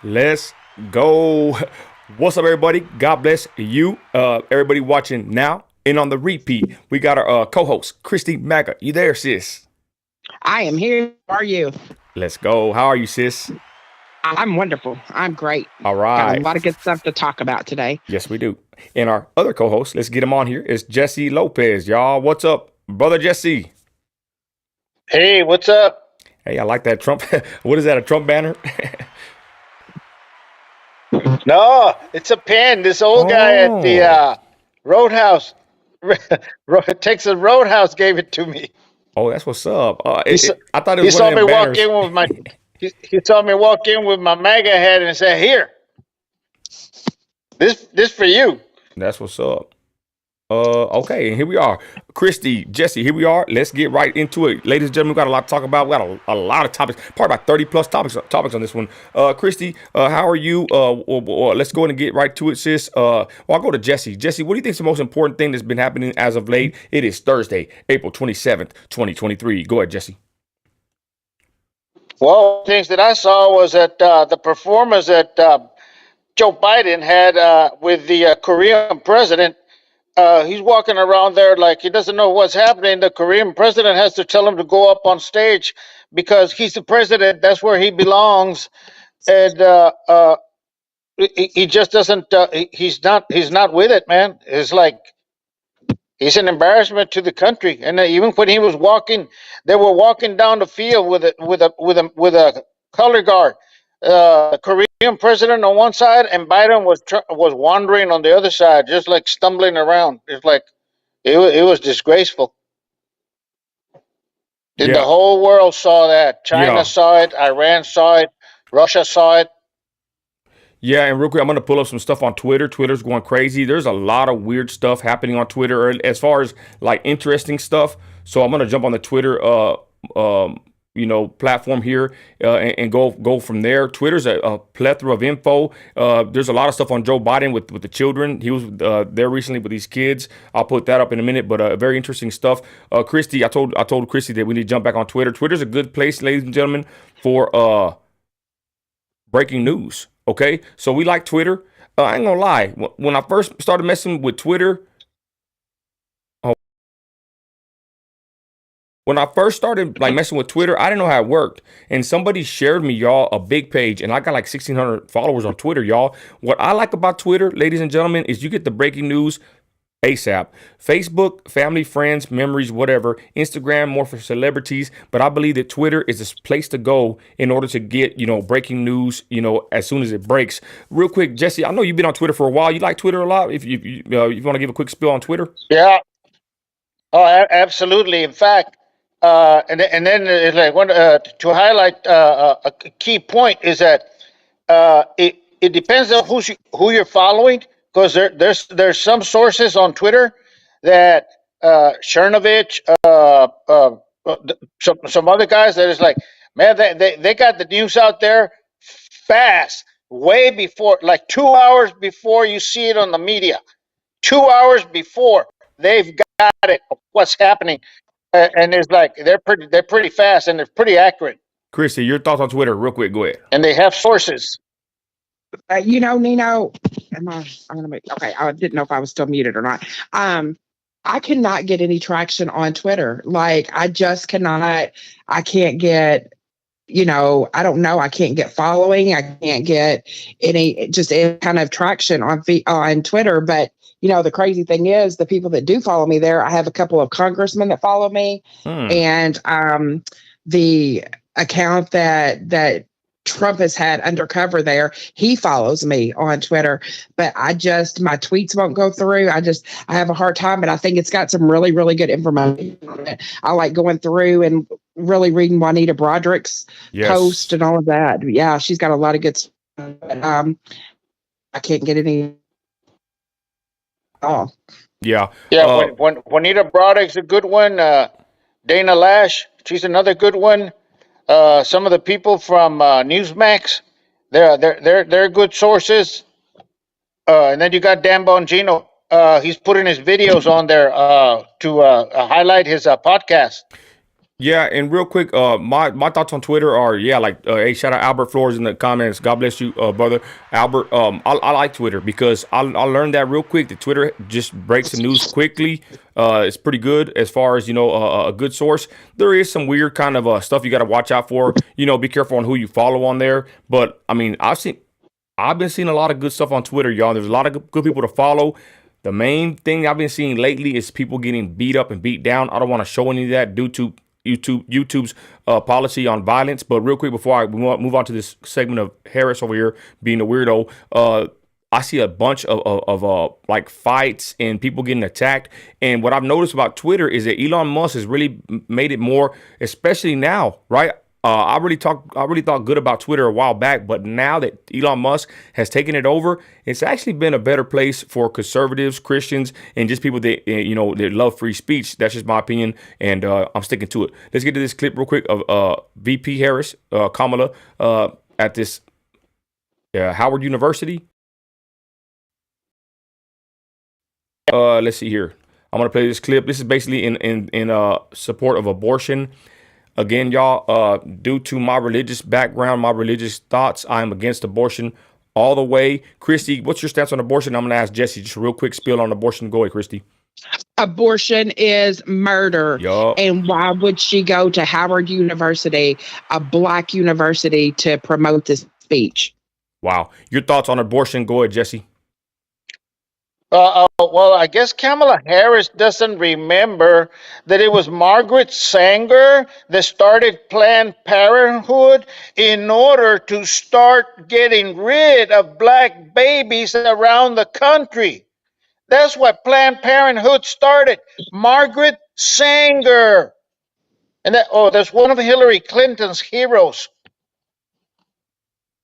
Let's go. What's up, everybody? God bless you. Everybody watching now and on the repeat. We got our co-host, Christi Maga. You there, sis? I am here. How are you? Let's go. How are you, sis? I'm wonderful. I'm great. All Got a right. lot of good stuff to talk about today. Yes, we do. And our other co-host, let's get him on here, is Jesse Lopez. Y'all, what's up, brother Jesse? Hey, what's up? Hey, I like that Trump. What is that, a Trump banner? No, it's a pen. This old guy at the Oh. Roadhouse, Texas Roadhouse, gave it to me. Oh, that's what's up. He saw, I thought it he was one of saw me them walk banners. in with my he saw me walk in with my MAGA hat and said, "Here, this for you." That's what's up. Okay, and here we are. Christy, Jesse, here we are. Let's get right into it. Ladies and gentlemen, we got a lot to talk about. We got a lot of topics, probably about 30 plus topics on this one. Christy, how are you? Let's go ahead and get right to it, sis. I'll go to Jesse. Jesse, what do you think is the most important thing that's been happening as of late? It is Thursday, April 27th, 2023. Go ahead, Jesse. Well, things that I saw was that the performance that Joe Biden had with the Korean president. He's walking around there like he doesn't know what's happening. The Korean president has to tell him to go up on stage because he's the president. That's where he belongs, and he just doesn't. He's not. He's not with it, man. It's like he's an embarrassment to the country. And even when he was walking, they were walking down the field with a color guard. The Korean president on one side, and Biden was wandering on the other side, just like stumbling around. It's like it was disgraceful. And the Yeah, whole world saw that. China yeah. saw it. Iran saw it. Russia saw it. Yeah, and real quick, I'm gonna pull up some stuff on Twitter. Twitter's going crazy. There's a lot of weird stuff happening on Twitter as far as like interesting stuff. So I'm gonna jump on the Twitter, platform here and go from there. Twitter's a plethora of info. There's a lot of stuff on Joe Biden with the children. He was there recently with these kids. I'll put that up in a minute, but very interesting stuff. Christy, I told Christy that we need to jump back on Twitter. Twitter's a good place, ladies and gentlemen, for breaking news. Okay, so we like Twitter. I ain't gonna lie. When I first started messing with Twitter, oh, when I first started like messing with Twitter, I didn't know how it worked. And somebody shared me, y'all, a big page, and I got like 1,600 followers on Twitter, y'all. What I like about Twitter, ladies and gentlemen, is you get the breaking news ASAP. Facebook, family, friends, memories, whatever. Instagram, more for celebrities. But I believe that Twitter is a place to go in order to get, breaking news, as soon as it breaks. Real quick, Jesse, I know you've been on Twitter for a while. You like Twitter a lot. If you want to give a quick spill on Twitter. Yeah. Oh, absolutely. In fact, and then it's like to highlight a key point is that it depends on who you're following because there's some sources on Twitter that Chernovich, some other guys that is like, man, they got the news out there fast, way before, like 2 hours before you see it on the media. 2 hours before they've got it, what's happening, and it's like they're pretty fast and they're pretty accurate, Chrissy, your thoughts on Twitter, real quick. Go ahead. and they have sources. Nino, I'm gonna make okay. I didn't know if I was still muted or not. I cannot get any traction on Twitter. Like I just cannot. I can't get. I don't know. I can't get following. I can't get any kind of traction on Twitter. But the crazy thing is, the people that do follow me there, I have a couple of congressmen that follow me, Hmm. and the account that Trump has had undercover there, he follows me on Twitter, but my tweets won't go through. I have a hard time, but I think it's got some really, really good information on it. I like going through and really reading Juanita Broderick's post Yes. and all of that. Yeah, she's got a lot of good stuff. But, I can't get any. Oh, Yeah. Yeah, when Juanita Broderick's a good one. Dana Lash, she's another good one. Some of the people from Newsmax, they're good sources. And then you got Dan Bongino. He's putting his videos on there to highlight his podcast. Yeah, and real quick, my thoughts on Twitter are, yeah, like, hey, shout out Albert Flores in the comments. God bless you, brother Albert. I like Twitter because I learned that real quick. That Twitter just breaks the news quickly. It's pretty good as far as a good source. There is some weird kind of stuff you got to watch out for. Be careful on who you follow on there. But I mean, I've been seeing a lot of good stuff on Twitter, y'all. There's a lot of good people to follow. The main thing I've been seeing lately is people getting beat up and beat down. I don't want to show any of that due to YouTube's policy on violence. But real quick before I move on to this segment of Harris over here being a weirdo, I see a bunch of like fights and people getting attacked. And what I've noticed about Twitter is that Elon Musk has really made it more, especially now, right? I really thought good about Twitter a while back, but now that Elon Musk has taken it over, it's actually been a better place for conservatives, Christians, and just people that that love free speech. That's just my opinion, and I'm sticking to it. Let's get to this clip real quick of VP Harris, Kamala, at this Howard University. Let's see here. I'm gonna play this clip. This is basically in support of abortion. Again, y'all, due to my religious background, my religious thoughts, I am against abortion all the way. Christi, what's your stance on abortion? I'm going to ask Jesse just a real quick spiel on abortion. Go ahead, Christi. Abortion is murder. Yup. And why would she go to Howard University, a black university, to promote this speech? Wow. Your thoughts on abortion? Go ahead, Jesse. Well, I guess Kamala Harris doesn't remember that it was Margaret Sanger that started Planned Parenthood in order to start getting rid of black babies around the country. That's what Planned Parenthood started. Margaret Sanger. And that's one of Hillary Clinton's heroes.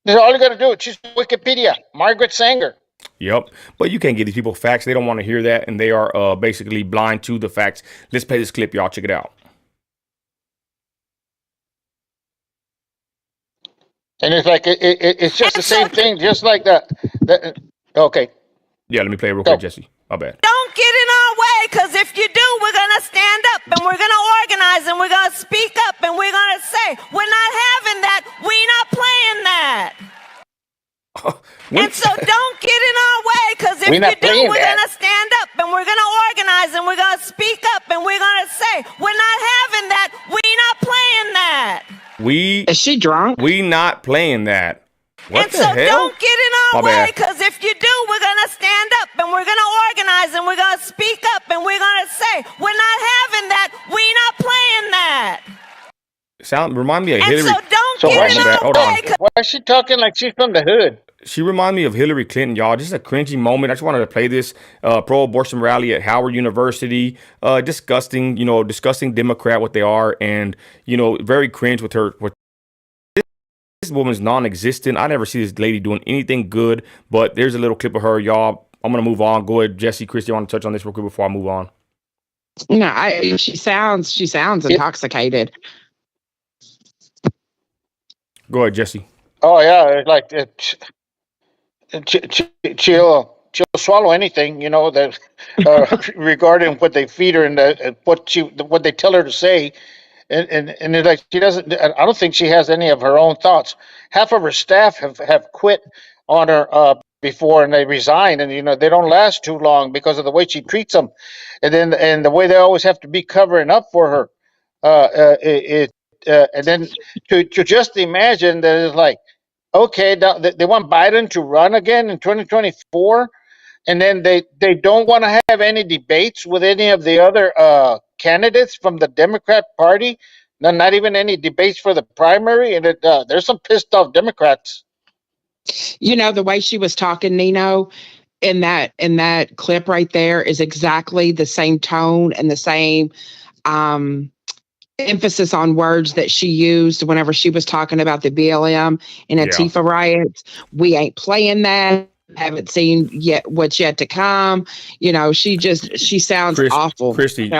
That's all you got to do. She's Wikipedia. Margaret Sanger. Yep. But you can't give these people facts. They don't want to hear that, and they are basically blind to the facts. Let's play this clip, y'all. Check it out. And it's like it's just the same thing, just like that. Okay. Yeah, let me play it real quick, Jesse. My bad. Don't get in our way, because if you do, we're going to stand up and we're going to organize and we're going to speak up and we're going to say, we're not having that. We're not playing that. And so don't get in our way, because if you do, we're going to stand up and we're going to organize and we're going to speak up and we're going to say, we're not having that. We're not playing that. Is she drunk? We not playing that. What and the so hell? Don't get in our way, because if you do, we're going to stand up and we're going to organize and we're going to speak up and we're going to say, we're not having that. We're not playing that. Remind me of and Hillary. So don't get in our way. Why is she talking like she's from the hood? She reminded me of Hillary Clinton, y'all. Just a cringy moment. I just wanted to play this pro-abortion rally at Howard University. Disgusting, disgusting Democrat, what they are, and very cringe with her. This woman's non-existent. I never see this lady doing anything good. But there's a little clip of her, y'all. I'm gonna move on. Go ahead, Jesse, Christi. I want to touch on this real quick before I move on. No, she sounds intoxicated. Go ahead, Jesse. Oh yeah, it's like she'll swallow anything, that regarding what they feed her and what they tell her to say, and it's like she doesn't. I don't think she has any of her own thoughts. Half of her staff have quit on her before, and they resign, and they don't last too long because of the way she treats them, and the way they always have to be covering up for her. And then to just imagine that it's like, okay, they want Biden to run again in 2024, and then they don't want to have any debates with any of the other candidates from the Democrat Party. Not even any debates for the primary, and there's some pissed off Democrats. The way she was talking, Nino, in that clip right there is exactly the same tone and the same emphasis on words that she used whenever she was talking about the BLM and Antifa riots. We ain't playing that. Haven't seen yet what's yet to come. She sounds awful. Christi,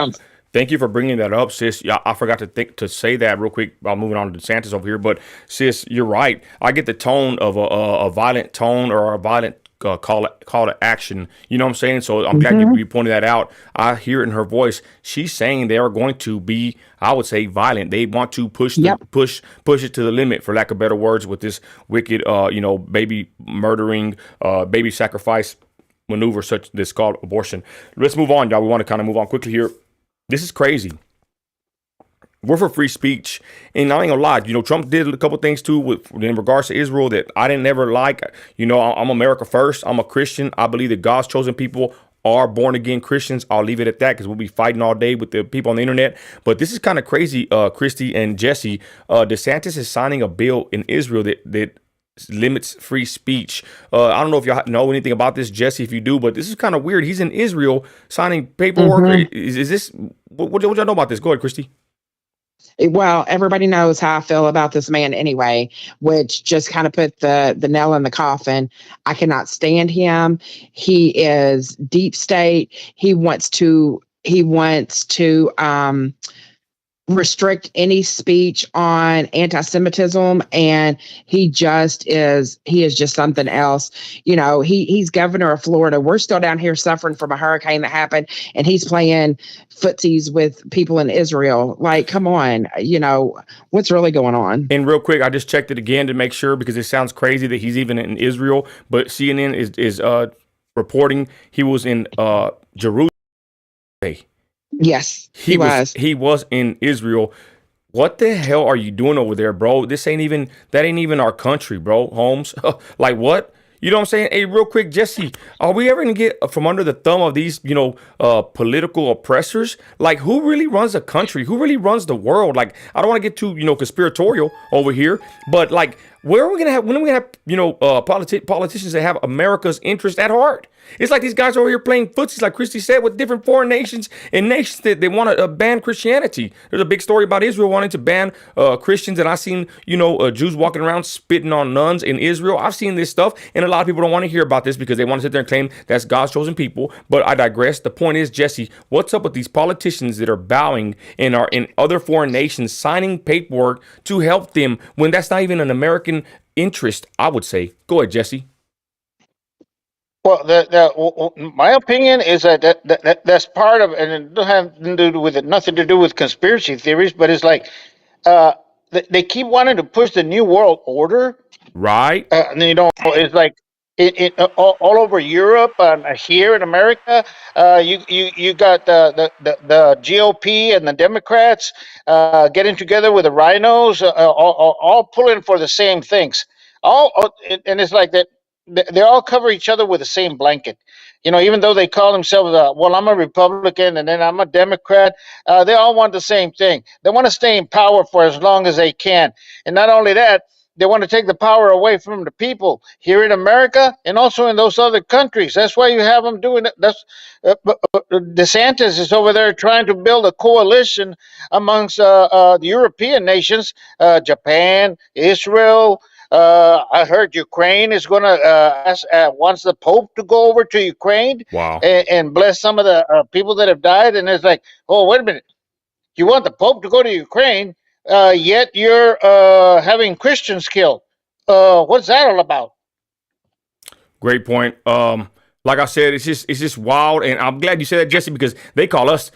thank you for bringing that up, sis. Yeah, I forgot to say that real quick while moving on to DeSantis over here. But sis, you're right. I get the tone of a violent tone or a violent call to action. You know what I'm saying? So I'm glad you pointed that out. I hear it in her voice. She's saying they are going to be, I would say, violent. They want to push push it to the limit, for lack of better words, with this wicked, baby murdering, baby sacrifice maneuver, such this called abortion. Let's move on, y'all. We want to kind of move on quickly here. This is crazy. We're for free speech, and I ain't gonna lie. Trump did a couple things too in regards to Israel that I didn't never like. I'm America first. I'm a Christian. I believe that God's chosen people are born again Christians. I'll leave it at that, because we'll be fighting all day with the people on the internet. But this is kind of crazy, Christi and Jesse. DeSantis is signing a bill in Israel that limits free speech. I don't know if y'all know anything about this, Jesse. If you do, but this is kind of weird. He's in Israel signing paperwork. Is this what y'all know about this? Go ahead, Christi. Well, everybody knows how I feel about this man anyway, which just kind of put the nail in the coffin. I cannot stand him. He is deep state. He wants to restrict any speech on anti-Semitism, and he is just something else. He's governor of Florida. We're still down here suffering from a hurricane that happened, and he's playing footsies with people in Israel. Like, come on, what's really going on? And real quick, I just checked it again to make sure, because it sounds crazy that he's even in Israel, but CNN is reporting he was in Jerusalem. Yes, he was. He was in Israel. What the hell are you doing over there, bro? That ain't even our country, bro. Holmes. Like, what? You know what I'm saying? Hey, real quick, Jesse, are we ever going to get from under the thumb of these, political oppressors? Like, who really runs the country? Who really runs the world? Like, I don't want to get too, conspiratorial over here, but like, when are we going to have, politicians that have America's interest at heart? It's like these guys over here playing footsies, like Christi said, with different foreign nations and nations that they want to ban Christianity. There's a big story about Israel wanting to ban Christians, and I've seen, Jews walking around spitting on nuns in Israel. I've seen this stuff, and a lot of people don't want to hear about this because they want to sit there and claim that's God's chosen people. But I digress. The point is, Jesse, what's up with these politicians that are bowing and are in other foreign nations signing paperwork to help them when that's not even an American interest, I would say. Go ahead, Jesse. Well, my opinion is that's part of, and it don't have to do with it, nothing to do with conspiracy theories, but it's like they keep wanting to push the new world order, right? It's like all over Europe and here in America, you got the GOP and the Democrats getting together with the rhinos, all pulling for the same things. And it's like that. They all cover each other with the same blanket. Even though they call themselves, well, I'm a Republican and then I'm a Democrat, they all want the same thing. They want to stay in power for as long as they can. And not only that, they want to take the power away from the people here in America and also in those other countries. That's why you have them doing it. DeSantis is over there trying to build a coalition amongst the European nations, Japan, Israel. I heard Ukraine is going to wants the Pope to go over to Ukraine. Wow. And bless some of the people that have died. And it's like, oh, wait a minute. You want the Pope to go to Ukraine, yet you're having Christians killed. What's that all about? Great point. Like I said, it's just wild. And I'm glad you said that, Jesse, because they call us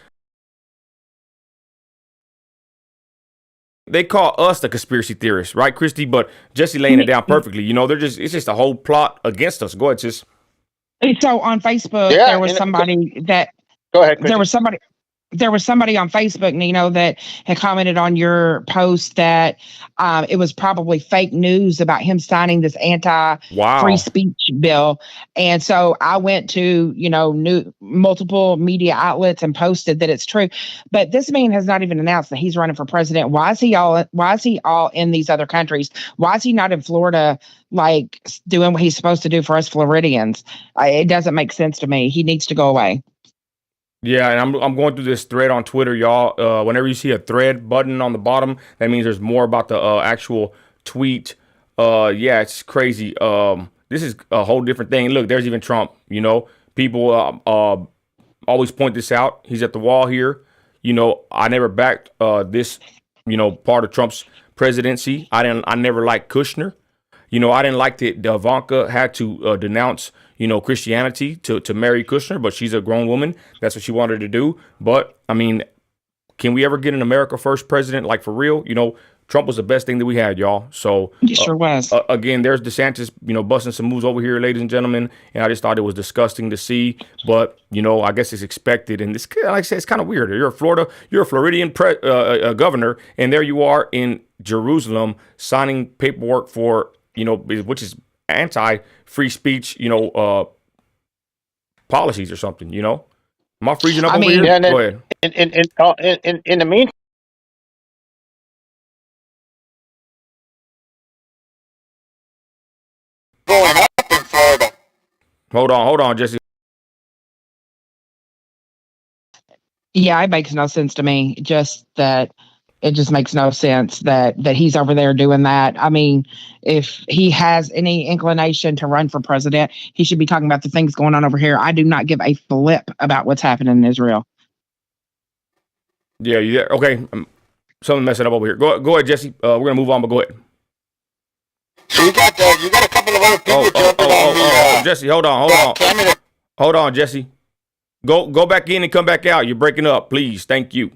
the conspiracy theorists, right, Christi? But Jesse laying it down perfectly. It's just a whole plot against us. Go ahead, sis. So on Facebook, there was somebody that. Go ahead, Christi. There was somebody on Facebook, Nino, that had commented on your post that it was probably fake news about him signing this anti-free speech bill. And so I went to, multiple media outlets and posted that it's true. But this man has not even announced that he's running for president. Why is he all in these other countries? Why is he not in Florida, like doing what he's supposed to do for us Floridians? It doesn't make sense to me. He needs to go away. Yeah, and I'm going through this thread on Twitter, y'all. Whenever you see a thread button on the bottom, that means there's more about the actual tweet. Yeah, it's crazy. This is a whole different thing. Look, there's even Trump. People always point this out. He's at the wall here. I never backed this, part of Trump's presidency. I never liked Kushner. I didn't like that Ivanka had to denounce, Christianity to marry Kushner, but she's a grown woman. That's what she wanted to do. But I mean, can we ever get an America first president, like for real? Trump was the best thing that we had, y'all. So It sure was. again, there's DeSantis, busting some moves over here, ladies and gentlemen. And I just thought it was disgusting to see. But, I guess it's expected. And this, like I said, it's kind of weird. You're a Floridian governor, and there you are in Jerusalem signing paperwork for, which is anti-free speech, policies or something, Am I freezing up over here? Yeah, Go ahead. In the meantime, going up in Florida. Hold on, Jesse. Yeah, it makes no sense to me. Just that it just makes no sense that he's over there doing that. I mean, if he has any inclination to run for president, he should be talking about the things going on over here. I do not give a flip about what's happening in Israel. Yeah, you there? Okay. Something messing up over here. Go ahead, Jesse. We're gonna move on, but go ahead. So you got a couple of other people jumping on me. Jesse, hold on, Jesse. Go back in and come back out. You're breaking up, please. Thank you.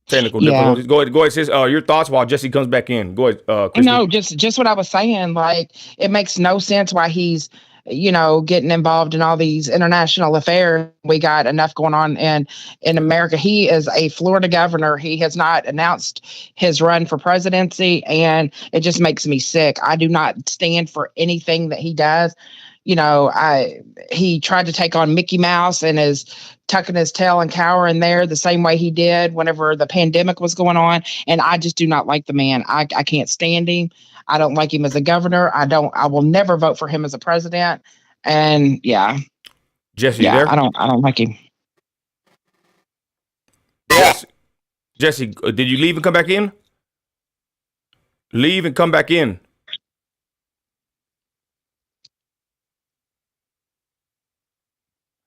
Technical difficulties. Go ahead, sis. Your thoughts while Jesse comes back in. Go ahead, Christi. No, just what I was saying. Like, it makes no sense why he's getting involved in all these international affairs. We got enough going on in America. He is a Florida governor. He has not announced his run for presidency, and it just makes me sick. I do not stand for anything that he does. He tried to take on Mickey Mouse and is tucking his tail and cowering there the same way he did whenever the pandemic was going on. And I just do not like the man. I can't stand him. I don't like him as a governor. I will never vote for him as a president. And yeah. Jesse, you there? I don't like him. Yeah. Jesse, did you leave and come back in? Leave and come back in.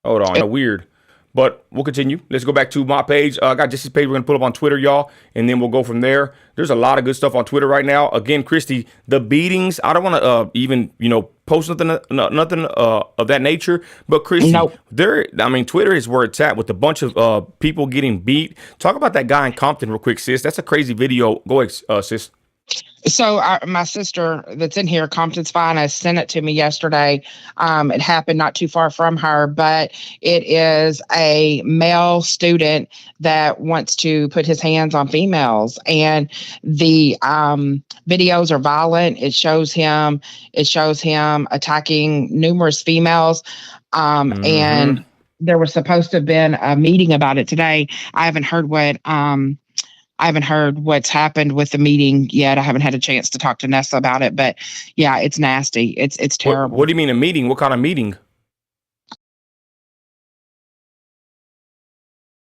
Hold on, weird. But we'll continue. Let's go back to my page. I got Jesse's page. We're going to put up on Twitter, y'all, and then we'll go from there. There's a lot of good stuff on Twitter right now. Again, Christi, the beatings, I don't want to even, post nothing of that nature. But Christi, nope. Twitter is where it's at with a bunch of people getting beat. Talk about that guy in Compton real quick, sis. That's a crazy video. Go ahead, sis. So my sister that's in here, Compton's Finest, sent it to me yesterday. It happened not too far from her, but it is a male student that wants to put his hands on females, and the videos are violent. It shows him attacking numerous females, and there was supposed to have been a meeting about it today. I haven't heard what's happened with the meeting yet. I haven't had a chance to talk to Nessa about it, but yeah, it's nasty. It's terrible. What do you mean a meeting? What kind of meeting?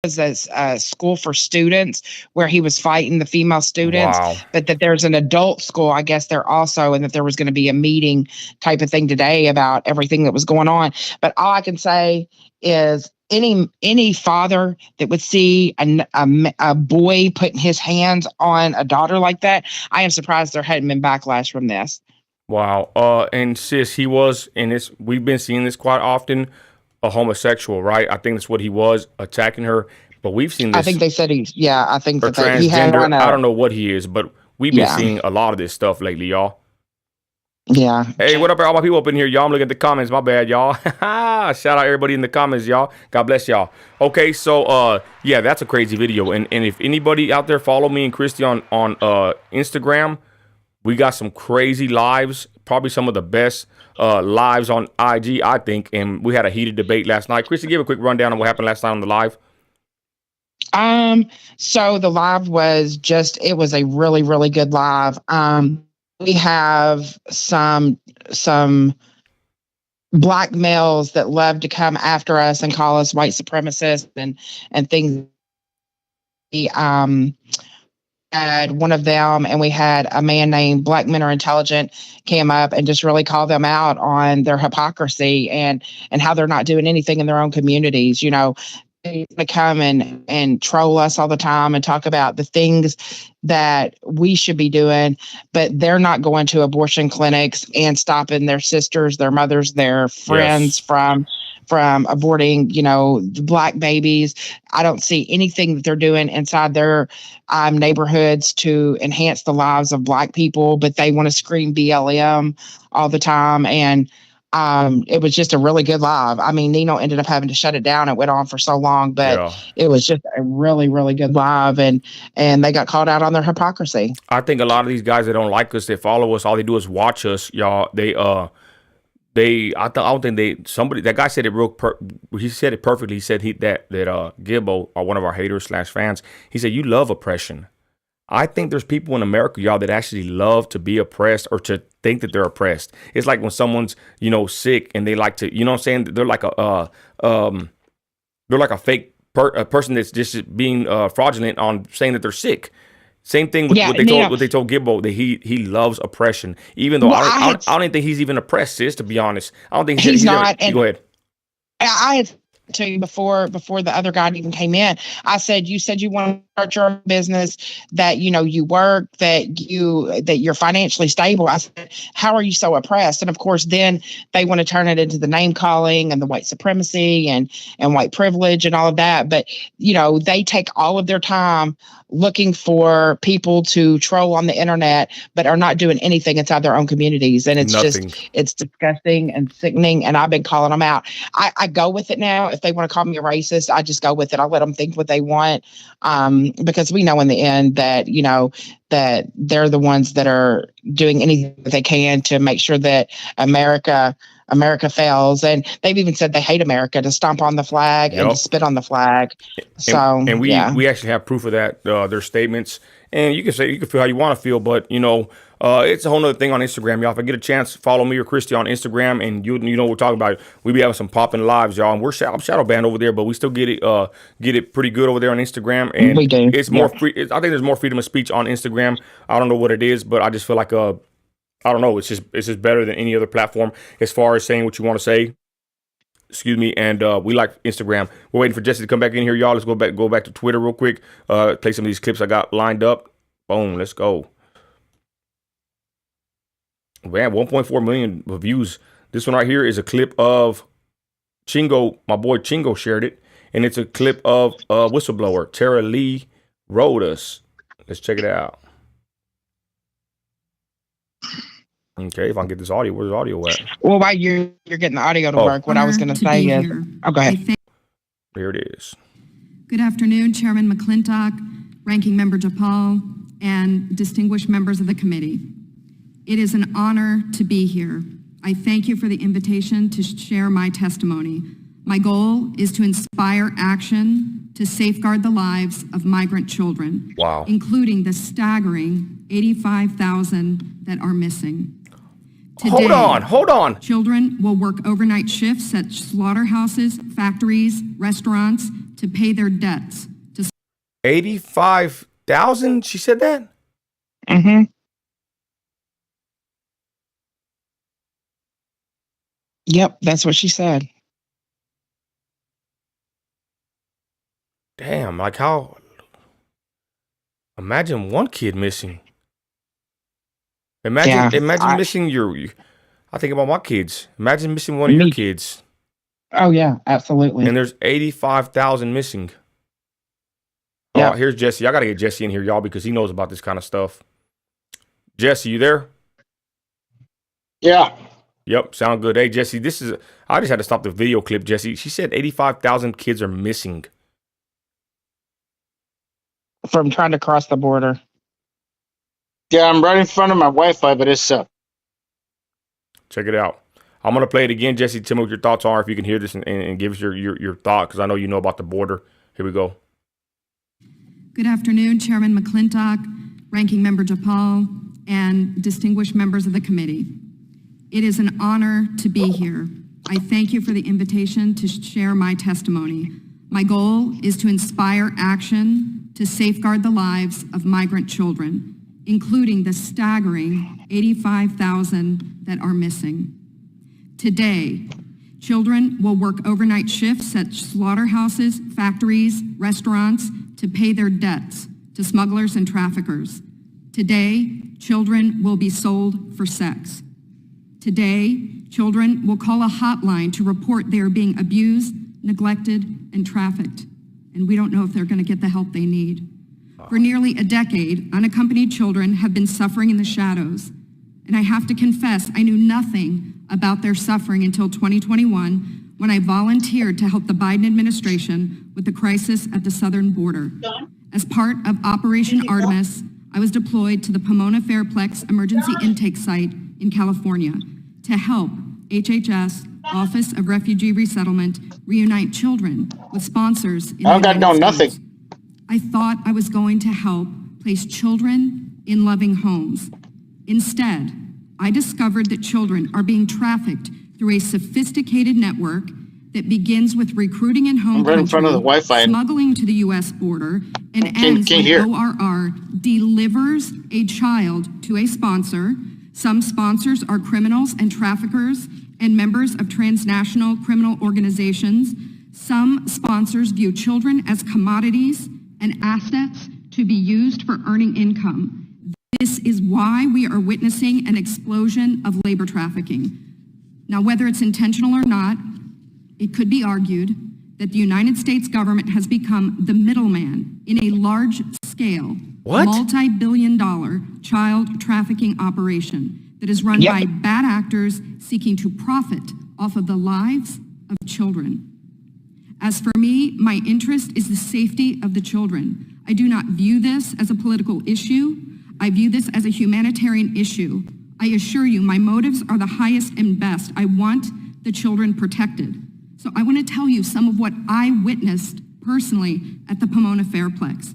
It was a school for students where he was fighting the female students, but that there's an adult school, I guess there also, and that there was going to be a meeting type of thing today about everything that was going on. But all I can say is any father that would see a boy putting his hands on a daughter like that, I am surprised there hadn't been backlash from this. Wow. And sis, he was in this. We've been seeing this quite often. A homosexual, right? I think that's what he was, attacking her. But we've seen this. I think they said he transgender. He had on I don't know what he is, but we've been seeing a lot of this stuff lately, y'all. Yeah. Hey, what up, all my people up in here, y'all? I'm looking at the comments. My bad, y'all. Shout out everybody in the comments, y'all. God bless y'all. Okay, so yeah, that's a crazy video. And if anybody out there follow me and Christi on Instagram, we got some crazy lives, probably some of the best lives on IG, I think. And we had a heated debate last night. Christi, give a quick rundown on what happened last night on the live. So the live was it was a really, really good live. We have some black males that love to come after us and call us white supremacists and things. We had one of them, and we had a man named Black Men Are Intelligent came up and just really called them out on their hypocrisy and how they're not doing anything in their own communities. they come and troll us all the time and talk about the things that we should be doing, but they're not going to abortion clinics and stopping their sisters, their mothers, their friends from aborting, black babies. I don't see anything that they're doing inside their neighborhoods to enhance the lives of black people, but they want to scream BLM all the time. And it was just a really good live. I mean, Nino ended up having to shut it down. It went on for so long, but it was just a really, really good live, and they got called out on their hypocrisy. I think a lot of these guys that don't like us, they follow us, all they do is watch us, y'all. That guy said it he said it perfectly. He said that Gibbo, or one of our haters / fans, he said, you love oppression. I think there's people in America, y'all, that actually love to be oppressed or to think that they're oppressed. It's like when someone's, sick and they like to, you know what I'm saying? They're like a fake person that's just being fraudulent on saying that they're sick. Same thing with what they told Gibbo, that he loves oppression, even though I don't even think he's even oppressed, sis, to be honest. I don't think he's not. Go ahead. I had to you before the other guy even came in. I said, you said you want to start your own business, that you work, that you're financially stable. I said, how are you so oppressed? And of course, then they want to turn it into the name calling and the white supremacy and white privilege and all of that. But they take all of their time looking for people to troll on the internet, but are not doing anything inside their own communities. And it's it's disgusting and sickening. And I've been calling them out. I go with it now. If they want to call me a racist, I just go with it. I let them think what they want. Because we know in the end that, that they're the ones that are doing anything that they can to make sure that America fails. And they've even said they hate America, to stomp on the flag and to spit on the flag. And we actually have proof of that, their statements. And you can feel how you want to feel, but it's a whole nother thing on Instagram, y'all. If I get a chance, follow me or Christi on Instagram, and you know what we're talking about. We be having some popping lives, y'all, and I'm shadow banned over there, but we still get it pretty good over there on Instagram, and we do. It's more free. I think there's more freedom of speech on Instagram. I don't know what it is, but I just feel like I don't know. It's just better than any other platform as far as saying what you want to say. Excuse me, and we like Instagram. We're waiting for Jesse to come back in here, y'all. Let's go back to Twitter real quick. Play some of these clips I got lined up. Boom, let's go. Man, 1.4 million views. This one right here is a clip of Chingo. My boy Chingo shared it, and it's a clip of whistleblower Tara Lee wrote us. Let's check it out. Okay, if I can get this audio, where's the audio at? Well, while you're getting the audio to work, what I was going to say is, go ahead. Here it is. Good afternoon, Chairman McClintock, Ranking Member DePaul, and distinguished members of the committee. It is an honor to be here. I thank you for the invitation to share my testimony. My goal is to inspire action to safeguard the lives of migrant children, including the staggering 85,000 that are missing. Today, hold on. Children will work overnight shifts at slaughterhouses, factories, restaurants to pay their debts. 85,000? She said that? Mm-hmm. Yep, that's what she said. Damn, like how? Imagine one kid missing. Imagine missing your. I think about my kids. Imagine missing one of your kids. Oh yeah, absolutely. And there's 85,000 missing. Yeah. Here's Jesse. I gotta get Jesse in here, y'all, because he knows about this kind of stuff. Jesse, you there? Yeah. Yep, sound good. Hey, Jesse, I just had to stop the video clip, Jesse. She said 85,000 kids are missing. From trying to cross the border. Yeah, I'm right in front of my Wi-Fi, but it's up. Check it out. I'm going to play it again, Jesse. Tell me what your thoughts are, if you can hear this, and give us your thought, because I know you know about the border. Here we go. Good afternoon, Chairman McClintock, Ranking Member DePaul, and distinguished members of the committee. It is an honor to be here. I thank you for the invitation to share my testimony. My goal is to inspire action to safeguard the lives of migrant children, including the staggering 85,000 that are missing. Today, Children will work overnight shifts at slaughterhouses, factories, restaurants to pay their debts to smugglers and traffickers. Today, children will be sold for sex. Today, children will call a hotline to report they are being abused, neglected, and trafficked. And we don't know if they're going to get the help they need. For nearly a decade, unaccompanied children have been suffering in the shadows. And I have to confess, I knew nothing about their suffering until 2021, when I volunteered to help the Biden administration with the crisis at the southern border. As part of Operation Artemis, I was deployed to the Pomona Fairplex Emergency Intake Site in California to help HHS, Office of Refugee Resettlement, reunite children with sponsors in I don't got no nothing. I thought I was going to help place children in loving homes. Instead, I discovered that children are being trafficked through a sophisticated network that begins with recruiting in home I'm right in front of the country, Wi-Fi. smuggling to the U.S. border, and ends can't when hear. ORR delivers a child to a sponsor. Some sponsors are criminals and traffickers and members of transnational criminal organizations. Some sponsors view children as commodities and assets to be used for earning income. This is why we are witnessing an explosion of labor trafficking. Now, whether it's intentional or not, it could be argued that the United States government has become the middleman in a large-scale, multi-billion-dollar child trafficking operation that is run by bad actors seeking to profit off of the lives of children. As for me, my interest is the safety of the children. I do not view this as a political issue. I view this as a humanitarian issue. I assure you, my motives are the highest and best. I want the children protected. So I want to tell you some of what I witnessed personally at the Pomona Fairplex.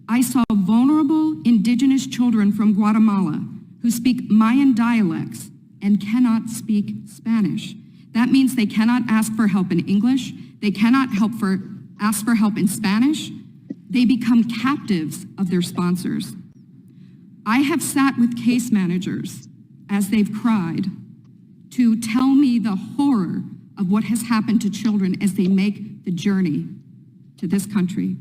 I saw vulnerable indigenous children from Guatemala who speak Mayan dialects and cannot speak Spanish. That means they cannot ask for help in English. They cannot ask for help in Spanish. They become captives of their sponsors. I have sat with case managers as they've cried to tell me the horror of what has happened to children as they make the journey to this country.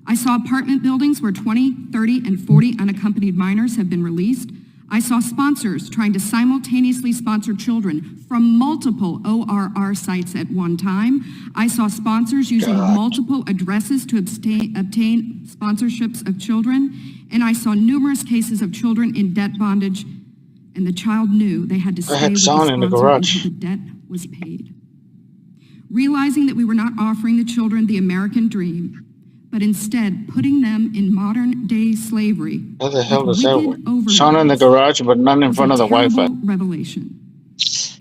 I saw apartment buildings where 20, 30, and 40 unaccompanied minors have been released. I saw sponsors trying to simultaneously sponsor children from multiple ORR sites at one time. I saw sponsors using multiple addresses to obtain sponsorships of children. And I saw numerous cases of children in debt bondage, and the child knew they had to stay with the sponsor until the debt was paid. Realizing that we were not offering the children the American dream, but instead putting them in modern-day slavery. What the hell is that? Sound in the garage, but none in front of the Wi-Fi.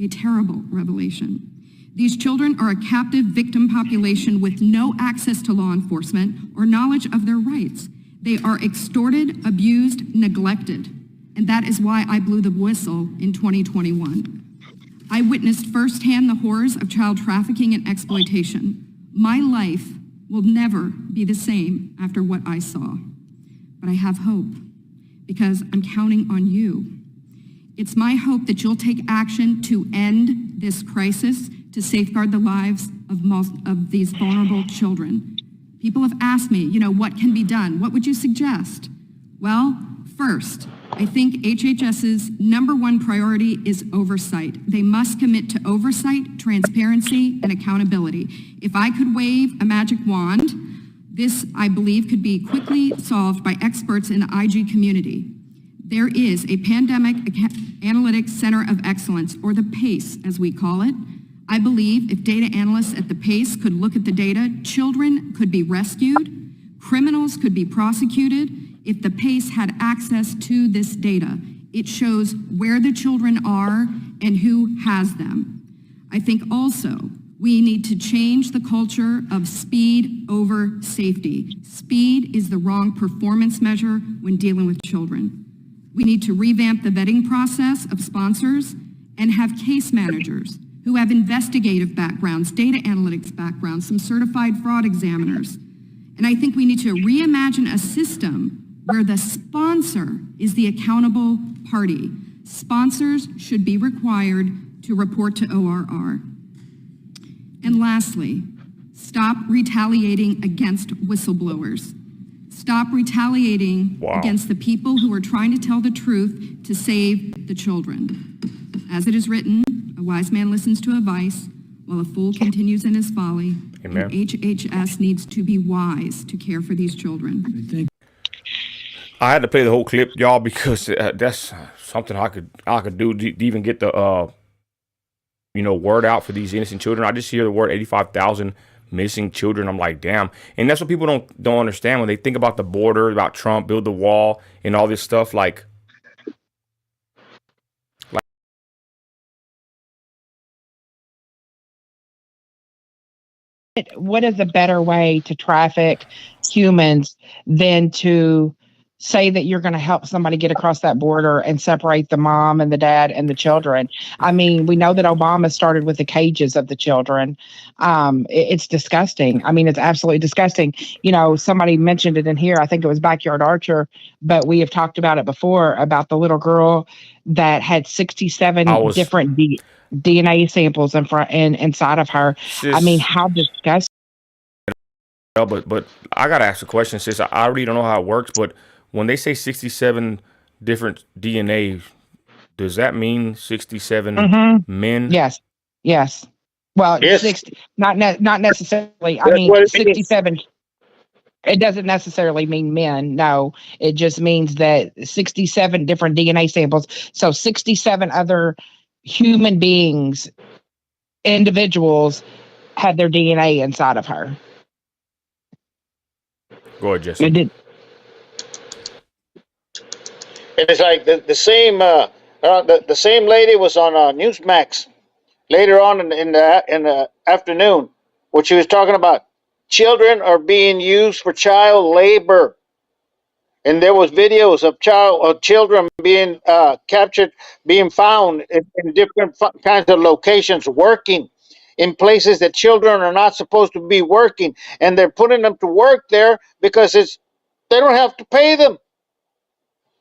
A terrible revelation. These children are a captive victim population with no access to law enforcement or knowledge of their rights. They are extorted, abused, neglected. And that is why I blew the whistle in 2021. I witnessed firsthand the horrors of child trafficking and exploitation. My life will never be the same after what I saw. But I have hope because I'm counting on you. It's my hope that you'll take action to end this crisis, to safeguard the lives of these vulnerable children. People have asked me, what can be done? What would you suggest? Well, first, I think HHS's #1 priority is oversight. They must commit to oversight, transparency, and accountability. If I could wave a magic wand, this, I believe, could be quickly solved by experts in the IG community. There is a Pandemic Analytics Center of Excellence, or the PACE, as we call it. I believe if data analysts at the PACE could look at the data, children could be rescued, criminals could be prosecuted. If the PACE had access to this data, it shows where the children are and who has them. I think also we need to change the culture of speed over safety. Speed is the wrong performance measure when dealing with children. We need to revamp the vetting process of sponsors and have case managers who have investigative backgrounds, data analytics backgrounds, some certified fraud examiners. And I think we need to reimagine a system where the sponsor is the accountable party. Sponsors should be required to report to ORR. And lastly, stop retaliating against whistleblowers. Stop retaliating against the people who are trying to tell the truth to save the children. As it is written, a wise man listens to advice, while a fool continues in his folly. Amen. And HHS needs to be wise to care for these children. I had to play the whole clip, y'all, because that's something I could do to even get the word out for these innocent children. I just hear the word 85,000 missing children. I'm like, damn. And that's what people don't understand when they think about the border, about Trump, build the wall, and all this stuff. Like what is a better way to traffic humans than to say that you're going to help somebody get across that border and separate the mom and the dad and the children? I mean, we know that Obama started with the cages of the children. It's disgusting. I mean, it's absolutely disgusting. You know, somebody mentioned it in here. I think it was Backyard Archer, but we have talked about it before, about the little girl that had 67 different DNA samples inside of her. I mean, how disgusting. But I gotta ask a question, sis. I really don't know how it works, but when they say 67 different DNA, does that mean 67 men? Yes. Well, Yes. 60, not necessarily. I That's mean, what it means. 67. It doesn't necessarily mean men. No, it just means that 67 different DNA samples. So 67 other human beings, individuals, had their DNA inside of her. Go ahead, Jesse. It did. And it's like the same lady was on Newsmax later on in the afternoon, where she was talking about children are being used for child labor, and there was videos of children being captured, being found in different kinds of locations, working in places that children are not supposed to be working, and they're putting them to work there because they don't have to pay them.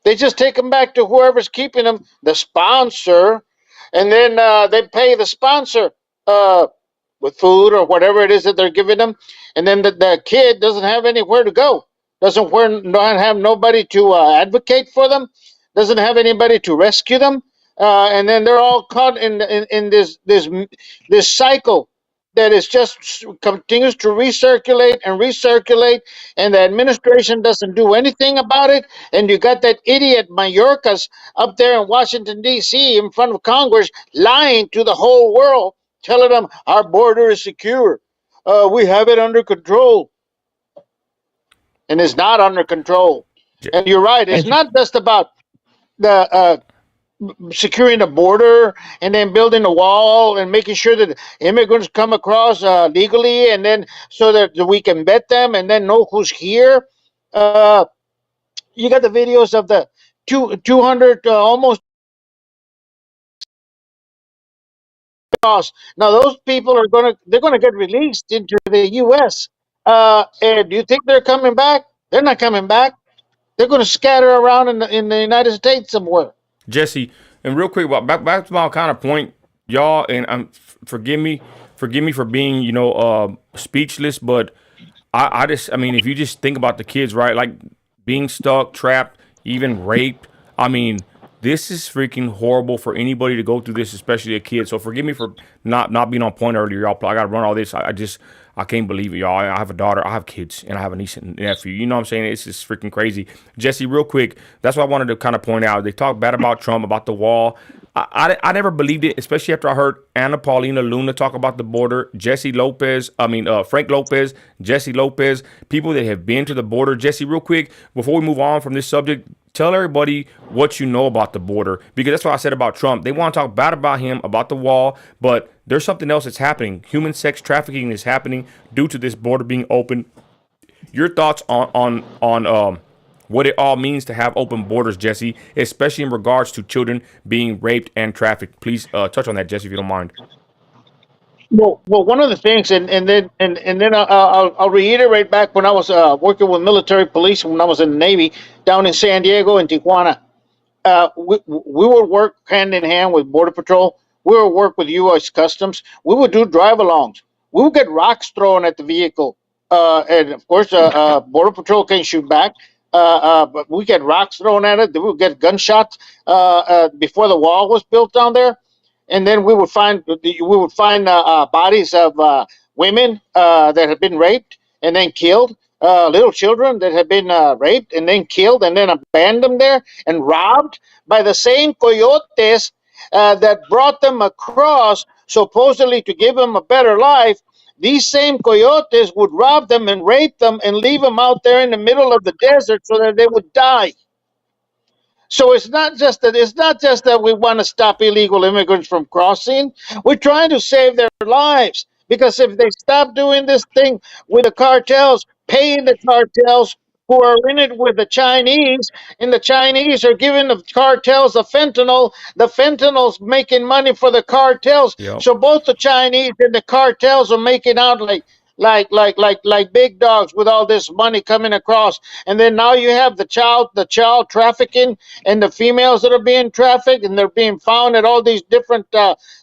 They just take them back to whoever's keeping them, the sponsor, and then they pay the sponsor with food or whatever it is that they're giving them, and then the kid doesn't have anywhere to go, doesn't have nobody to advocate for them, doesn't have anybody to rescue them, and then they're all caught in this cycle that is just continues to recirculate, and the administration doesn't do anything about it. And you got that idiot Mayorkas up there in Washington, D.C. in front of Congress lying to the whole world, telling them our border is secure. We have it under control. And it's not under control. And you're right. It's not just about the securing the border and then building a wall and making sure that immigrants come across legally, and then so that we can vet them and then know who's here. You got the videos of the 200 almost. Now those people they're gonna get released into the U.S. And do you think they're coming back? They're not coming back. They're going to scatter around in the United States somewhere. Jesse, and real quick, back to my kind of point, y'all, and forgive me for being, speechless, but I mean, if you just think about the kids, right, like being stuck, trapped, even raped, I mean, this is freaking horrible for anybody to go through this, especially a kid. So forgive me for not being on point earlier, y'all. I got to run all this. I can't believe it, y'all. I have a daughter, I have kids, and I have a niece and nephew. You know what I'm saying? It's just freaking crazy. Jesse, real quick, that's what I wanted to kind of point out. They talk bad about Trump, about the wall. I never believed it, especially after I heard Anna Paulina Luna talk about the border, Frank Lopez, Jesse Lopez, people that have been to the border. Jesse, real quick, before we move on from this subject, tell everybody what you know about the border, because that's what I said about Trump. They want to talk bad about him, about the wall, but there's something else that's happening. Human sex trafficking is happening due to this border being open. Your thoughts on what it all means to have open borders, Jesse, especially in regards to children being raped and trafficked. Please touch on that, Jesse, if you don't mind. Well, one of the things, and then I'll reiterate back when I was working with military police when I was in the Navy down in San Diego and Tijuana. We would work hand in hand with Border Patrol. We would work with U.S. Customs. We would do drive-alongs. we would get rocks thrown at the vehicle, and of course, Border Patrol can shoot back. But we get rocks thrown at it. We would get gunshots before the wall was built down there, and then we would find bodies of women that had been raped and then killed, little children that had been raped and then killed, and then abandoned there and robbed by the same coyotes that brought them across supposedly to give them a better life. These same coyotes would rob them and rape them and leave them out there in the middle of the desert so that they would die. So it's not just that we want to stop illegal immigrants from crossing. We're trying to save their lives, because if they stop doing this thing with the cartels, paying the cartels who are in it with the Chinese, and the Chinese are giving the cartels the fentanyl's making money for the cartels. Yep. So both the Chinese and the cartels are making out like big dogs with all this money coming across. And then now you have the child trafficking, and the females that are being trafficked, and they're being found at all these different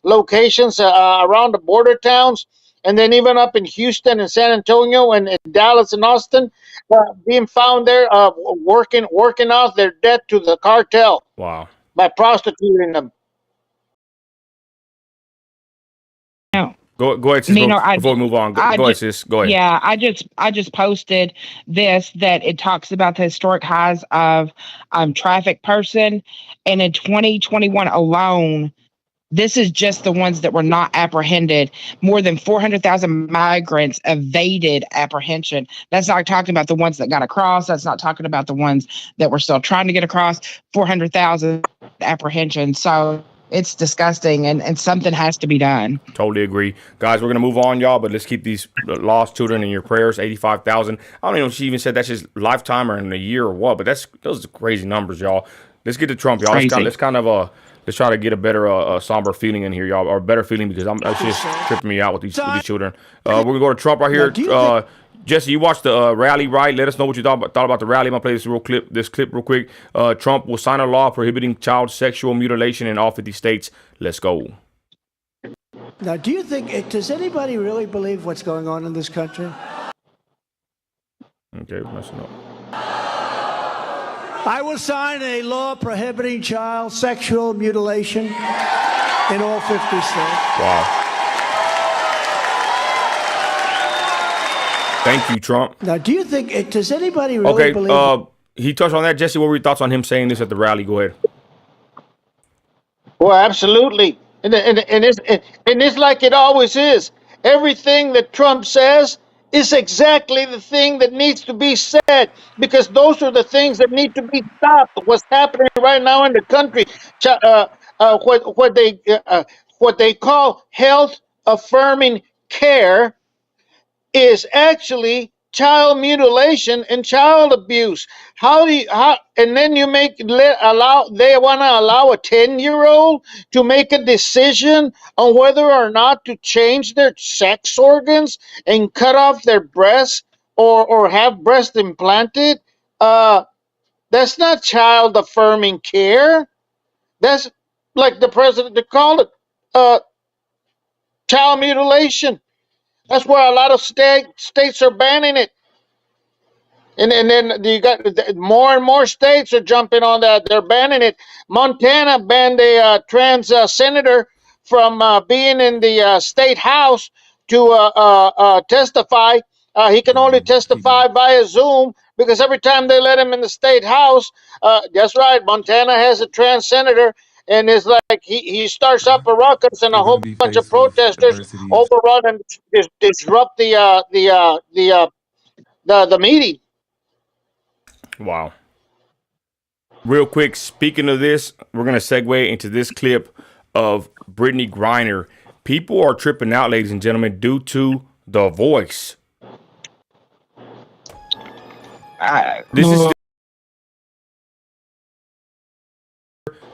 locations around the border towns, and then even up in Houston and San Antonio and Dallas and Austin, being found there working off their debt to the cartel. Wow. By prostituting them. No. Go ahead, sis. Nino, Before we move on, go ahead, sis. Go ahead. Yeah, I just posted this, that it talks about the historic highs of traffic person, and in 2021 alone, this is just the ones that were not apprehended. More than 400,000 migrants evaded apprehension. That's not talking about the ones that got across. That's not talking about the ones that were still trying to get across. 400,000 apprehension. So it's disgusting, and something has to be done. Totally agree. Guys, we're going to move on, y'all, but let's keep these lost children in your prayers. 85,000. I don't even know if she even said that's just lifetime or in a year or what, but those are crazy numbers, y'all. Let's get to Trump, y'all. Let's try to get a better somber feeling in here, y'all, or a better feeling, because it's just tripping me out with these children. We're going to go to Trump right here. Jesse, you watched the rally, right? Let us know what you thought about the rally. I'm going to play this clip real quick. Trump will sign a law prohibiting child sexual mutilation in all 50 states. Let's go. Now, does anybody really believe what's going on in this country? Okay, messing up. I will sign a law prohibiting child sexual mutilation in all 50 states. Wow. Thank you, Trump. Now, does anybody really believe... Okay, he touched on that. Jesse, what were your thoughts on him saying this at the rally? Go ahead. Well, absolutely. And it's like it always is. Everything that Trump says is exactly the thing that needs to be said, because those are the things that need to be stopped. What's happening right now in the country, what they call health affirming care, is actually child mutilation and child abuse. And then they want to allow a 10-year-old to make a decision on whether or not to change their sex organs and cut off their breasts or have breast implanted. That's not child affirming care. That's, like the president called it, child mutilation. That's why a lot of states are banning it. And then you got more and more states are jumping on that. They're banning it. Montana banned a trans senator from being in the state house to testify. He can only testify via Zoom, because every time they let him in the state house, that's right, Montana has a trans senator. And it's like he starts up a ruckus, and a whole bunch of protesters overrun and disrupt the meeting. Wow. Real quick, speaking of this, we're going to segue into this clip of Britney Griner. People are tripping out, ladies and gentlemen, due to the voice.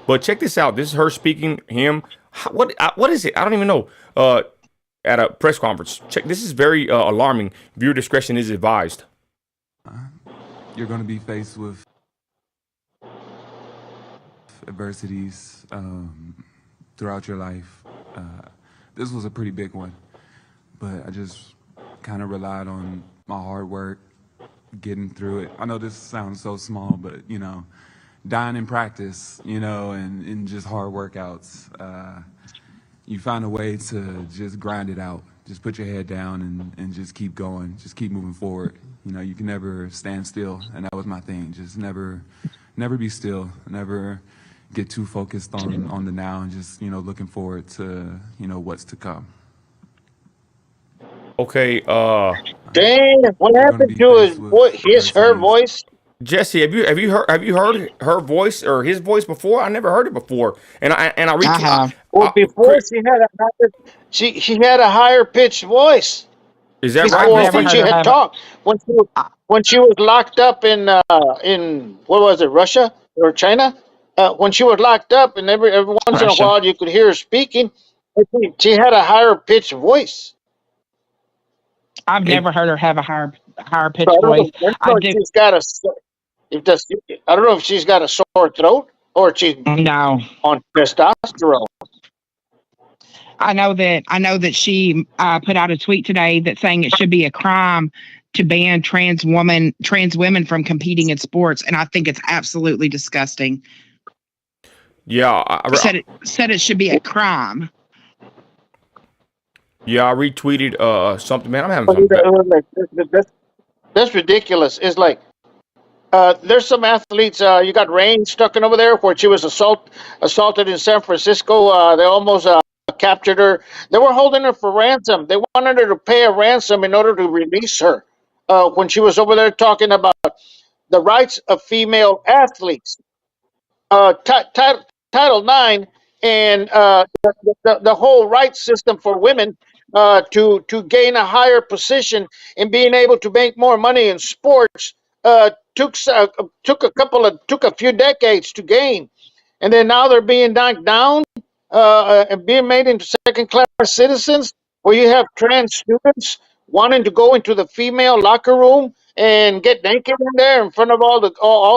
But check this out. This is her speaking. What is it? I don't even know. At a press conference. Check. This is very alarming. Viewer discretion is advised. You're going to be faced with adversities throughout your life. This was a pretty big one. but I just kind of relied on my hard work, getting through it. I know this sounds so small, but dying in practice, and just hard workouts. You find a way to just grind it out. Just put your head down and just keep going. Just keep moving forward. You can never stand still, and that was my thing. Just never be still. Never get too focused on the now, and just looking forward to what's to come. Okay, Dang, what You're gonna happened be to faced with her adversities. voice? Jesse, have you heard her voice or his voice before? I never heard it before, and I I have. Well, before she had a higher pitched voice is that right, I've before never when Christi? she heard her had have. talked when she was locked up in what was it, Russia or China? When she was locked up, and every once in a Russia. while you could hear her speaking. She had a higher pitched voice. I've It, never heard her have a higher So pitched voice. I don't I know if do. she's got a if that's, I don't know if she's got a sore throat or she's No, on testosterone. I know that she put out a tweet today that saying it should be a crime to ban trans women from competing in sports, and I think it's absolutely disgusting. yeah, Said it should be a crime. yeah, I retweeted something. Man, I'm having some bad. That's ridiculous. It's like there's some athletes. You got Rain stuck in over there where she was assaulted in San Francisco. They almost captured her. They were holding her for ransom. They wanted her to pay a ransom in order to release her when she was over there talking about the rights of female athletes. Title IX and the whole rights system for women to gain a higher position and being able to make more money in sports took a few decades to gain, and then now they're being knocked down and being made into second class citizens. Where you have trans students wanting to go into the female locker room and get naked in there in front of all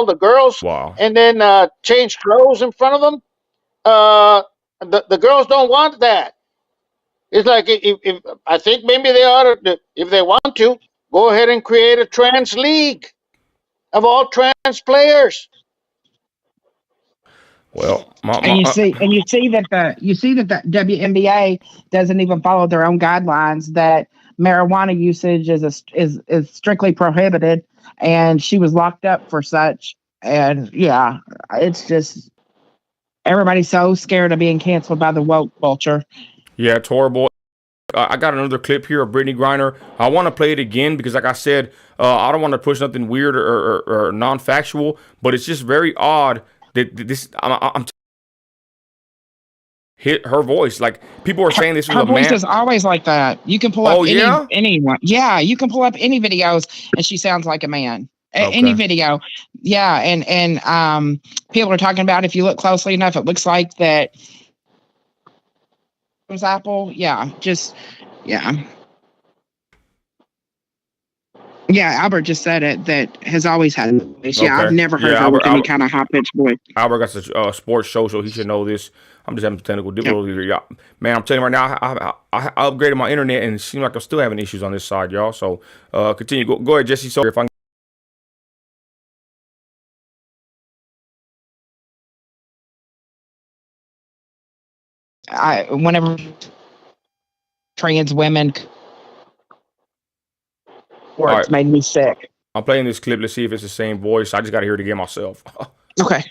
the girls, Wow. and then change clothes in front of them. The girls don't want that. It's like if I think maybe they ought to, if they want to, go ahead and create a trans league of all trans players. Well, And you see that the WNBA doesn't even follow their own guidelines, that marijuana usage is strictly prohibited, and she was locked up for such. And yeah, it's just everybody's so scared of being canceled by the woke culture. yeah, it's horrible. I got another clip here of Britney Griner. I want to play it again because, like I said, I don't want to push nothing weird or non-factual, but it's just very odd that this. I'm hit her voice. Like people are saying this was Her a voice man. is always like that. You can pull Oh up yeah. anyone. Yeah, you can pull up any videos, and she sounds like a man. Any Okay. video, yeah, and people are talking about if you look closely enough, it looks like that was Apple. Yeah, just yeah. Yeah, Albert just said it, that has always had a voice. Yeah, I've Okay. never heard Yeah, her with any Albert, kind of high pitched voice. Albert got a sports show, so he should know this. I'm just having technical difficulties here, y'all. Man, I'm telling you right now, I upgraded my internet, and it seems like I'm still having issues on this side, y'all. So continue. Go ahead, Jesse. So if I Whenever trans women, all right, words made me sick. I'm playing this clip. Let's see if it's the same voice. I just got to hear it again myself. Okay.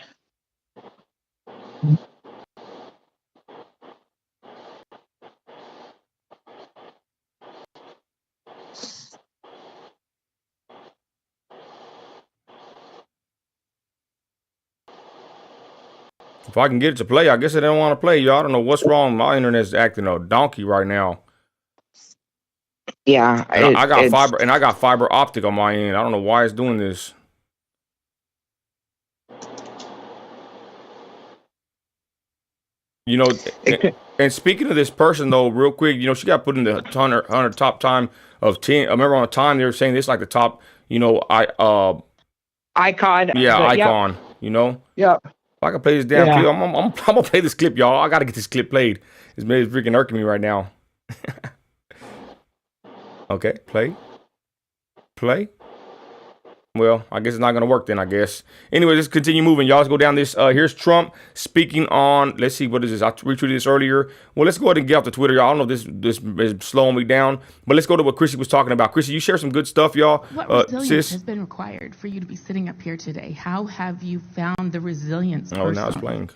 If I can get it to play, I guess I don't want to play, y'all. I don't know what's wrong. My internet's acting a donkey right now. Yeah, And I got fiber, and I got fiber optic on my end. I don't know why it's doing this. You know, and speaking of this person though, real quick, you know, she got put in the 100 top time of 10. I remember on the time they were saying this like the top, you know, icon. yeah, But, icon. You know, Yep. if I can play this damn Yeah. clip, I'm gonna play this clip, y'all. I gotta get this clip played. It's freaking irking me right now. Okay, play. Well, I guess it's not gonna work then, I guess. Anyway, let's continue moving. Y'all, let's go down this. Here's Trump speaking on, let's see, what is this? I retweeted this earlier. Well, let's go ahead and get off the Twitter, y'all. I don't know if this is slowing me down, but let's go to what Christi was talking about. Christi, you share some good stuff, y'all. What resilience Sis? has been required for you to be sitting up here today? How have you found the resilience Oh, now it's personally? playing.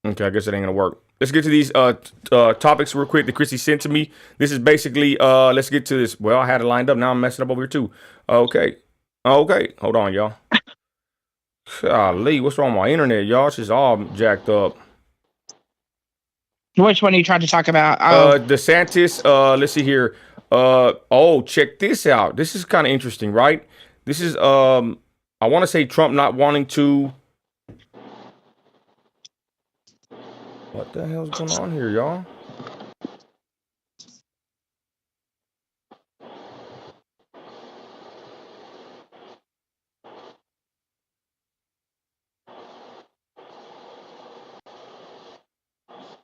Okay, I guess it ain't gonna work. Let's get to these topics real quick that Christi sent to me. This is basically let's get to this. Well, I had it lined up. Now I'm messing up over here too. Okay. Hold on, y'all. Golly, what's wrong with my internet, y'all? It's just all jacked up. Which one are you trying to talk about? DeSantis, let's see here. Check this out. This is kind of interesting, right? This is I want to say Trump not wanting to. What the hell's going on here, y'all?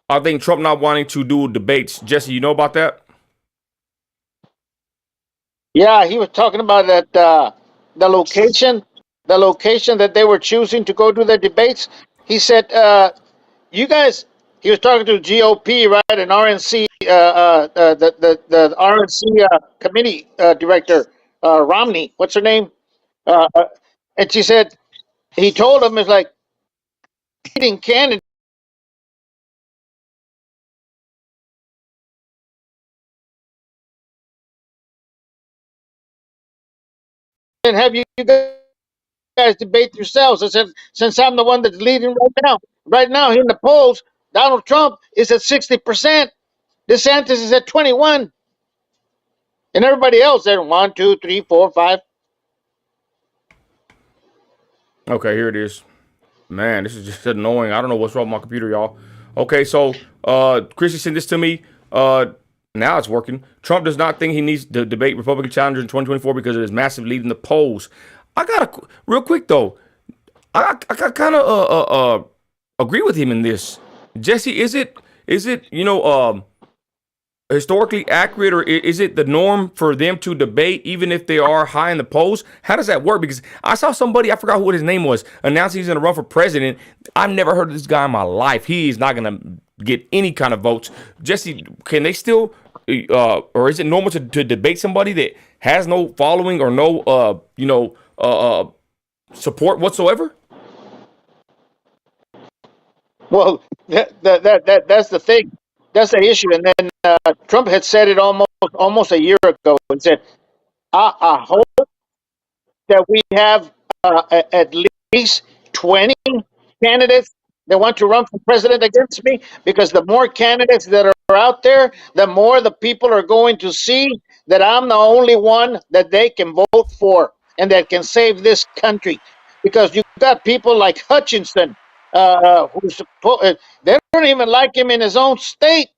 I think Trump not wanting to do debates. Jesse, you know about that? Yeah, he was talking about that the location that they were choosing to go to the debates. He said, "You guys." He was talking to GOP, right, and RNC, the RNC committee director, Romney. What's her name? And she said he told him it's like leading candidate. And have you guys debate yourselves. I said, since I'm the one that's leading right now here in the polls, Donald Trump is at 60%. DeSantis is at 21. And everybody else at 1, 2, 3, 4, 5. Okay, here it is. Man, this is just annoying. I don't know what's wrong with my computer, y'all. Okay, so Christy sent this to me. Now it's working. Trump does not think he needs to debate Republican challengers in 2024 because of his massive lead in the polls. I gotta real quick though. I kind of agree with him in this. Jesse, is it historically accurate, or is it the norm for them to debate even if they are high in the polls? How does that work? Because I saw somebody, I forgot what his name was, announce he's going to run for president. I've never heard of this guy in my life. He is not going to get any kind of votes. Jesse, can they still, or is it normal to debate somebody that has no following or no, support whatsoever? Well, that's the thing. That's the issue. And then Trump had said it almost a year ago and said, I hope that we have at least 20 candidates that want to run for president against me, because the more candidates that are out there, the more the people are going to see that I'm the only one that they can vote for and that can save this country. Because you've got people like Hutchinson, they don't even like him in his own state.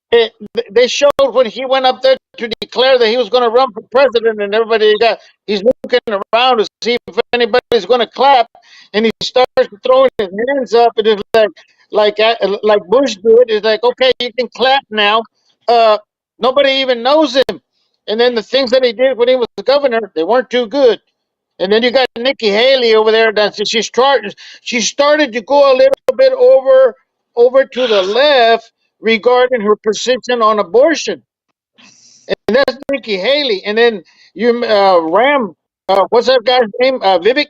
They showed when he went up there to declare that he was going to run for president, and he's looking around to see if anybody's going to clap, and he starts throwing his hands up, and it's like Bush did. It's like, okay, you can clap now. Nobody even knows him, and then the things that he did when he was the governor, they weren't too good. And then you got Nikki Haley over there. She started to go a little bit over to the left regarding her position on abortion. And that's Nikki Haley. And then you what's that guy's name? Vivek?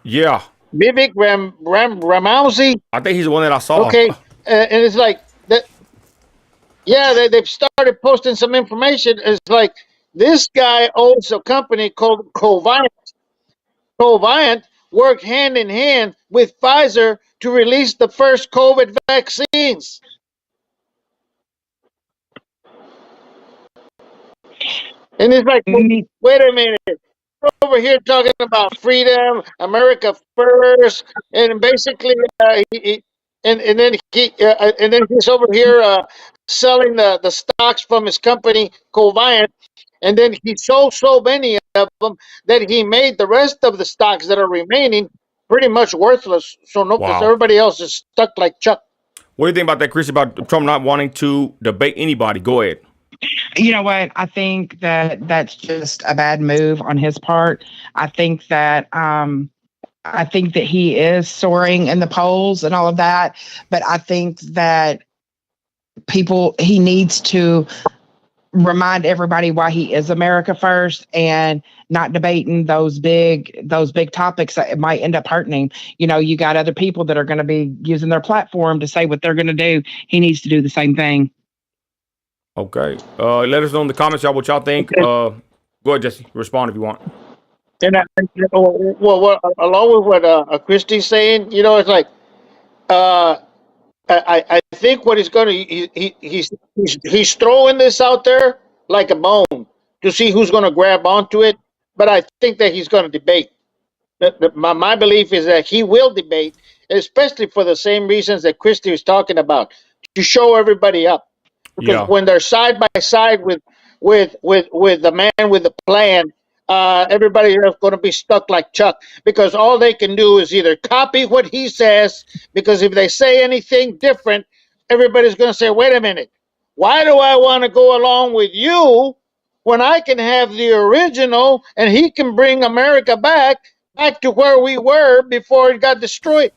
Yeah. Vivek Ramauzi? I think he's the one that I saw. Okay. And it's like that. Yeah, they've started posting some information. It's like this guy owns a company called Coviant. Coviant worked hand in hand with Pfizer to release the first COVID vaccines. And it's like, wait a minute. We're over here talking about freedom, America first, and basically, and then he's over here selling the stocks from his company, Coviant, and then he sold so many of them that he made the rest of the stocks that are remaining pretty much worthless. So no, because Wow. everybody else is stuck like Chuck. What do you think about that, Christi, about Trump not wanting to debate anybody? Go ahead. You know what? I think that that's just a bad move on his part. I think that he is soaring in the polls and all of that, but I think that he needs to remind everybody why he is America first and not debating those big topics that it might end up hurting him. You know, you got other people that are going to be using their platform to say what they're going to do. He needs to do the same thing. Okay. Let us know in the comments, y'all, what y'all think. Go ahead, Jesse. Respond if you want. And along with what Christie's saying, you know, it's like I think what he's going to he's throwing this out there like a bone to see who's going to grab onto it. But I think that he's going to debate. My belief is that he will debate, especially for the same reasons that Christie was talking about, to show everybody up. Because when they're side by side with the man with the plan, everybody is going to be stuck like Chuck. Because all they can do is either copy what he says. Because if they say anything different, everybody's going to say, "Wait a minute, why do I want to go along with you when I can have the original and he can bring America back to where we were before it got destroyed?"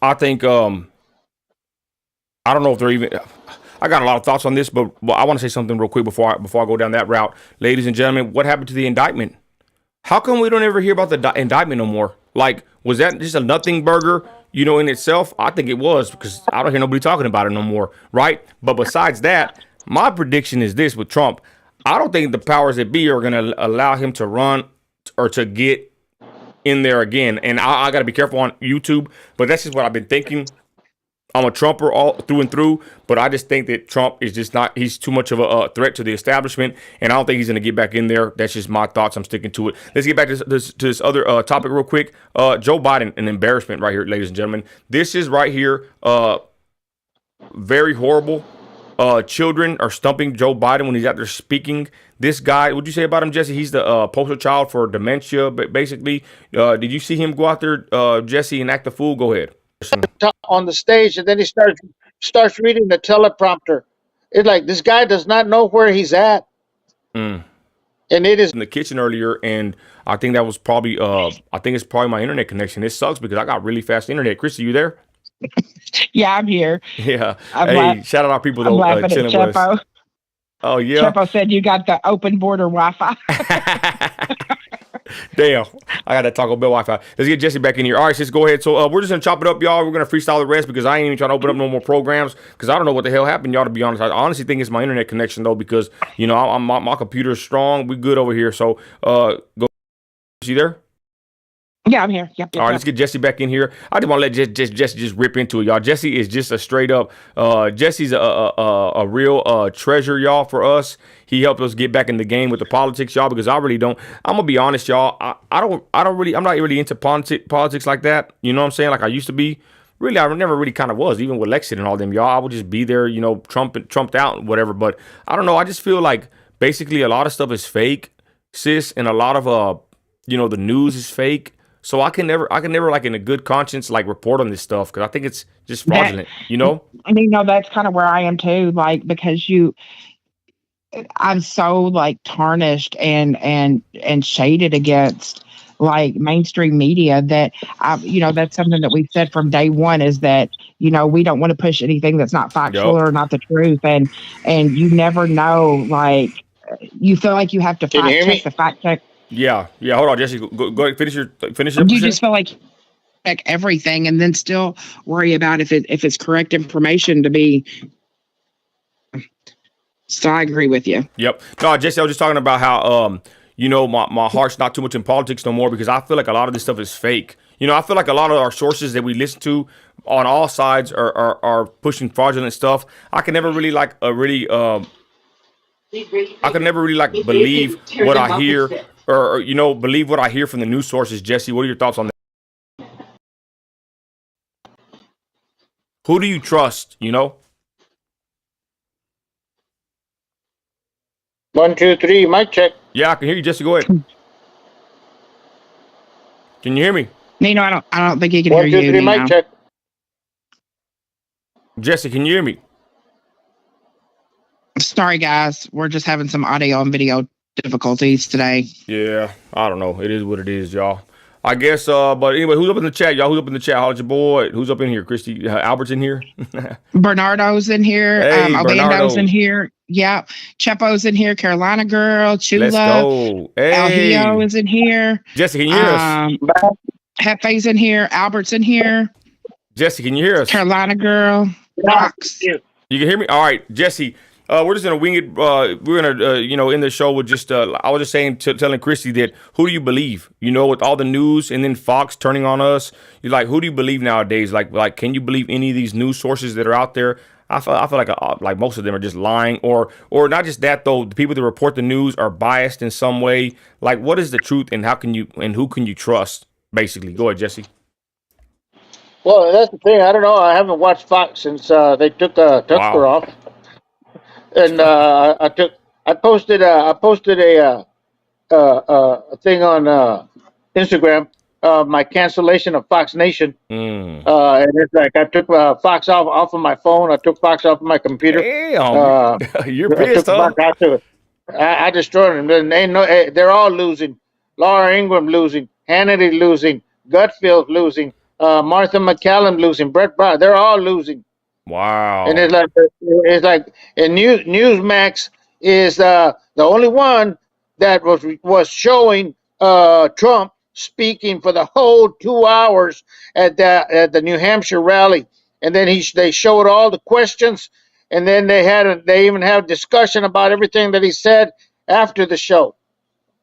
I think I don't know if they're even. I got a lot of thoughts on this, but I want to say something real quick before I go down that route, ladies and gentlemen. What happened to the indictment? How come we don't ever hear about the indictment no more? Like, was that just a nothing burger, you know, in itself? I think it was, because I don't hear nobody talking about it no more, right? But besides that, my prediction is this with Trump: I don't think the powers that be are going to allow him to run or to get in there again. And I got to be careful on YouTube, but that's just what I've been thinking. I'm a Trumper all through and through, but I just think that Trump is just not, he's too much of a threat to the establishment, and I don't think he's going to get back in there. That's just my thoughts. I'm sticking to it. Let's get back to this other topic real quick. Joe Biden, an embarrassment right here, ladies and gentlemen. This is right here very horrible. Children are stumping Joe Biden when he's out there speaking. This guy, what'd you say about him, Jesse? He's the poster child for dementia, but basically. Did you see him go out there, Jesse, and act the fool? Go ahead. On the stage, and then he starts reading the teleprompter. It's like this guy does not know where he's at. And it is in the kitchen earlier, and I think that was probably I think it's probably my internet connection. It sucks because I got really fast internet. Christi, you there? Yeah, I'm here. Yeah. I'm shout out our people I'm though, laughing at chilling with us. Chepo. Oh yeah. Chepo said you got the open border Wi-Fi. Damn, I got that Taco Bell Wi-Fi. Let's get Jesse back in here. All right, sis, go ahead. So we're just gonna chop it up, y'all. We're gonna freestyle the rest because I ain't even trying to open up no more programs because I don't know what the hell happened, y'all. To be honest, I honestly think it's my internet connection though, because you know my computer is strong. We good over here. So go. You there? Yeah, I'm here. Yep. All right, let's get Jesse back in here. I just want to let Jesse just rip into it, y'all. Jesse is just a straight up. Jesse's a real treasure, y'all, for us. He helped us get back in the game with the politics, y'all. Because I really don't. I'm gonna be honest, y'all. I'm not really into politics like that. You know what I'm saying? Like I used to be. Really, I never really kind of was. Even with Lexit and all them, y'all. I would just be there, you know, trumped out and whatever. But I don't know. I just feel like basically a lot of stuff is fake, sis, and a lot of you know, the news is fake. So I can never like in a good conscience like report on this stuff because I think it's just fraudulent, you know? I mean, no, that's kind of where I am too. Like because I'm so like tarnished and shaded against like mainstream media that you know, that's something that we've said from day one is that, you know, we don't want to push anything that's not factual or not the truth. And you never know, like you feel like you have to fact check. Yeah. Hold on, Jesse. Go ahead. Finish your. You just feel like check everything and then still worry about if it's correct information to be. So I agree with you. Yep. No, Jesse, I was just talking about how you know, my heart's not too much in politics no more because I feel like a lot of this stuff is fake. You know, I feel like a lot of our sources that we listen to on all sides are pushing fraudulent stuff. I can never really like I can never really like believe what I hear or you know, believe what I hear from the news sources. Jesse, what are your thoughts on that? Who do you trust, you know? 1, 2, 3, mic check. Yeah, I can hear you, Jesse. Go ahead. Can you hear me? Nino, I don't think he can 1, hear 2, you, 3, Nino. mic check. Jesse, can you hear me? Sorry, guys. We're just having some audio and video difficulties today. Yeah, I don't know. It is what it is, y'all. I guess, but anyway, who's up in the chat, y'all? Who's up in the chat? Holla at your boy. Who's up in here? Christy, Albert's in here. Bernardo's in here. Hey, Obando's Bernardo. in here. Yeah. Chepo's in here. Carolina Girl. Chula. Let's go. Hey, El Hio is in here. Jesse, can you hear us? Hefe's in here. Albert's in here. Jesse, can you hear us? Carolina Girl. Rox. You can hear me? All right, Jesse. We're just gonna wing it. We're gonna, end the show with just. I was just saying, telling Christy that who do you believe? With all the news and then Fox turning on us, you're like, who do you believe nowadays? Like, can you believe any of these news sources that are out there? I feel like most of them are just lying, or not just that though. The people that report the news are biased in some way. Like, what is the truth, and who can you trust? Basically, go ahead, Jesse. Well, that's the thing. I don't know. I haven't watched Fox since they took her off. And I posted a thing on Instagram, my cancellation of Fox Nation. And it's like I took Fox off of my phone. I took Fox off of my computer. Damn, you're pissed, huh? I destroyed them. They're all losing. Laura Ingraham losing. Hannity losing. Gutfield losing. Martha McCallum losing. Brett Brown. They're all losing. Wow. And it's like and Newsmax is the only one that was showing Trump speaking for the whole 2 hours at the New Hampshire rally, and then they showed all the questions, and then they even had a discussion about everything that he said after the show.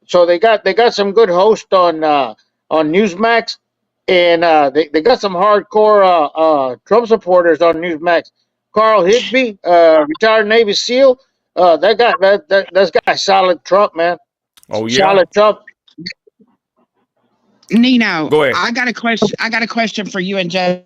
So they got some good hosts on Newsmax. And they got some hardcore Trump supporters on Newsmax. Carl Higby, retired Navy SEAL. That guy solid Trump, man. Oh yeah, solid Trump. Nino, go ahead. I got a question for you and Jeff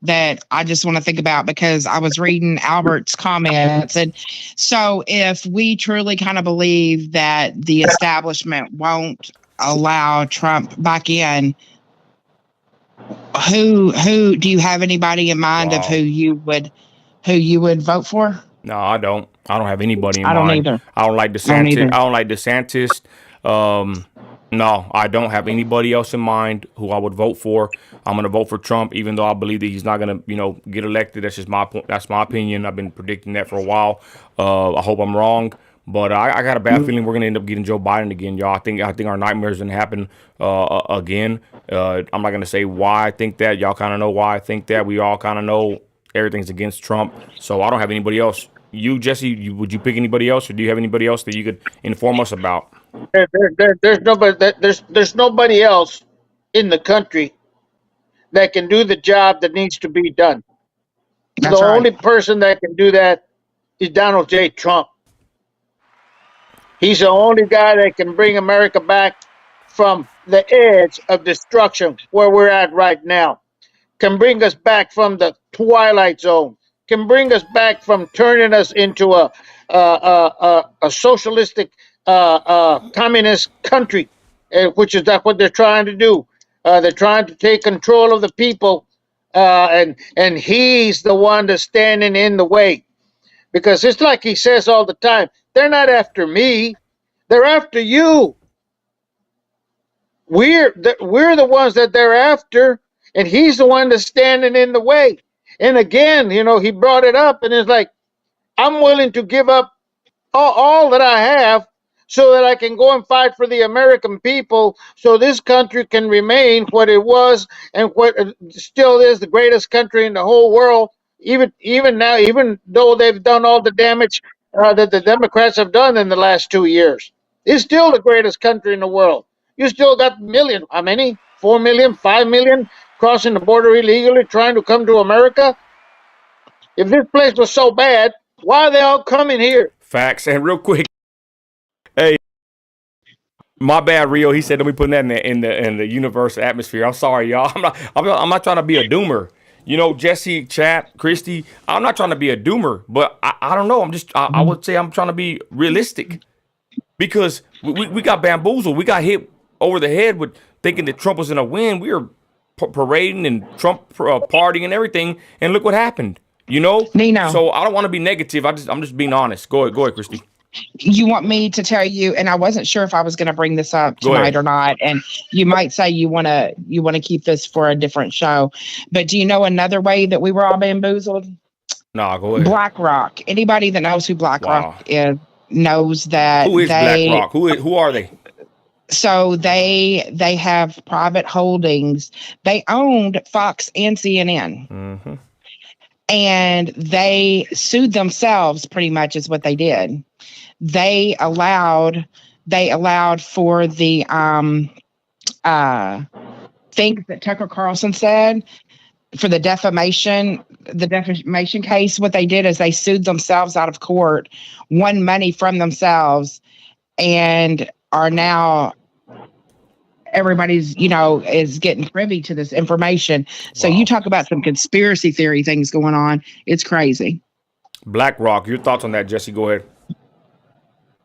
that I just want to think about, because I was reading Albert's comments. And so if we truly kind of believe that the establishment won't allow Trump back in, who do you have anybody in mind of who you would vote for? No, I don't have anybody in mind. I don't either. I don't like DeSantis. No, I don't have anybody else in mind who I would vote for. I'm going to vote for Trump, even though I believe that he's not going to, get elected. That's just that's my opinion. I've been predicting that for a while. I hope I'm wrong, but I got a bad feeling we're going to end up getting Joe Biden again, y'all. I think our nightmares going to happen again. I'm not going to say why I think that. Y'all kind of know why I think that. We all kind of know everything's against Trump, so I don't have anybody else. You, Jesse, would you pick anybody else, or do you have anybody else that you could inform us about? There's nobody else in the country that can do the job that needs to be done. That's the right. only person that can do that is Donald J. Trump. He's the only guy that can bring America back from the edge of destruction where we're at right now. Can bring us back from the twilight zone. Can bring us back from turning us into a socialistic communist country, which is what they're trying to do. They're trying to take control of the people, and he's the one that's standing in the way. Because it's like he says all the time, they're not after me, they're after you. We're the ones that they're after, and he's the one that's standing in the way. And again, he brought it up, and it's like, I'm willing to give up all that I have so that I can go and fight for the American people, so this country can remain what it was and what still is the greatest country in the whole world. Even now, even though they've done all the damage that the Democrats have done in the last 2 years, it's still the greatest country in the world. You still got how many? 4 million, 5 million crossing the border illegally trying to come to America? If this place was so bad, why are they all coming here? Facts. And real quick, hey, my bad, Rio. He said don't be putting that in the universe atmosphere. I'm sorry, y'all. I'm not trying to be a doomer. Jesse, Chat, Christy, I'm not trying to be a doomer, but I don't know. I would say I'm trying to be realistic, because we got bamboozled. We got hit over the head with thinking that Trump was going to win. We were parading and Trump partying and everything, and look what happened. You know, Nino. So I don't want to be negative. I'm just being honest. Go ahead, Christi. You want me to tell you, and I wasn't sure if I was going to bring this up Go tonight ahead. or not, and you might say you want to keep this for a different show, but do you know another way that we were all bamboozled? Nah, go ahead. BlackRock. Anybody that knows who BlackRock Wow. is knows that Who is BlackRock? Who are they? So they have private holdings. They owned Fox and CNN. Mm-hmm. And they sued themselves, pretty much is what they did. They allowed for the things that Tucker Carlson said for the defamation case. What they did is they sued themselves out of court, won money from themselves, and are now everybody's, is getting privy to this information. So Wow. you talk about some conspiracy theory things going on. It's crazy. BlackRock. Your thoughts on that, Jesse? Go ahead.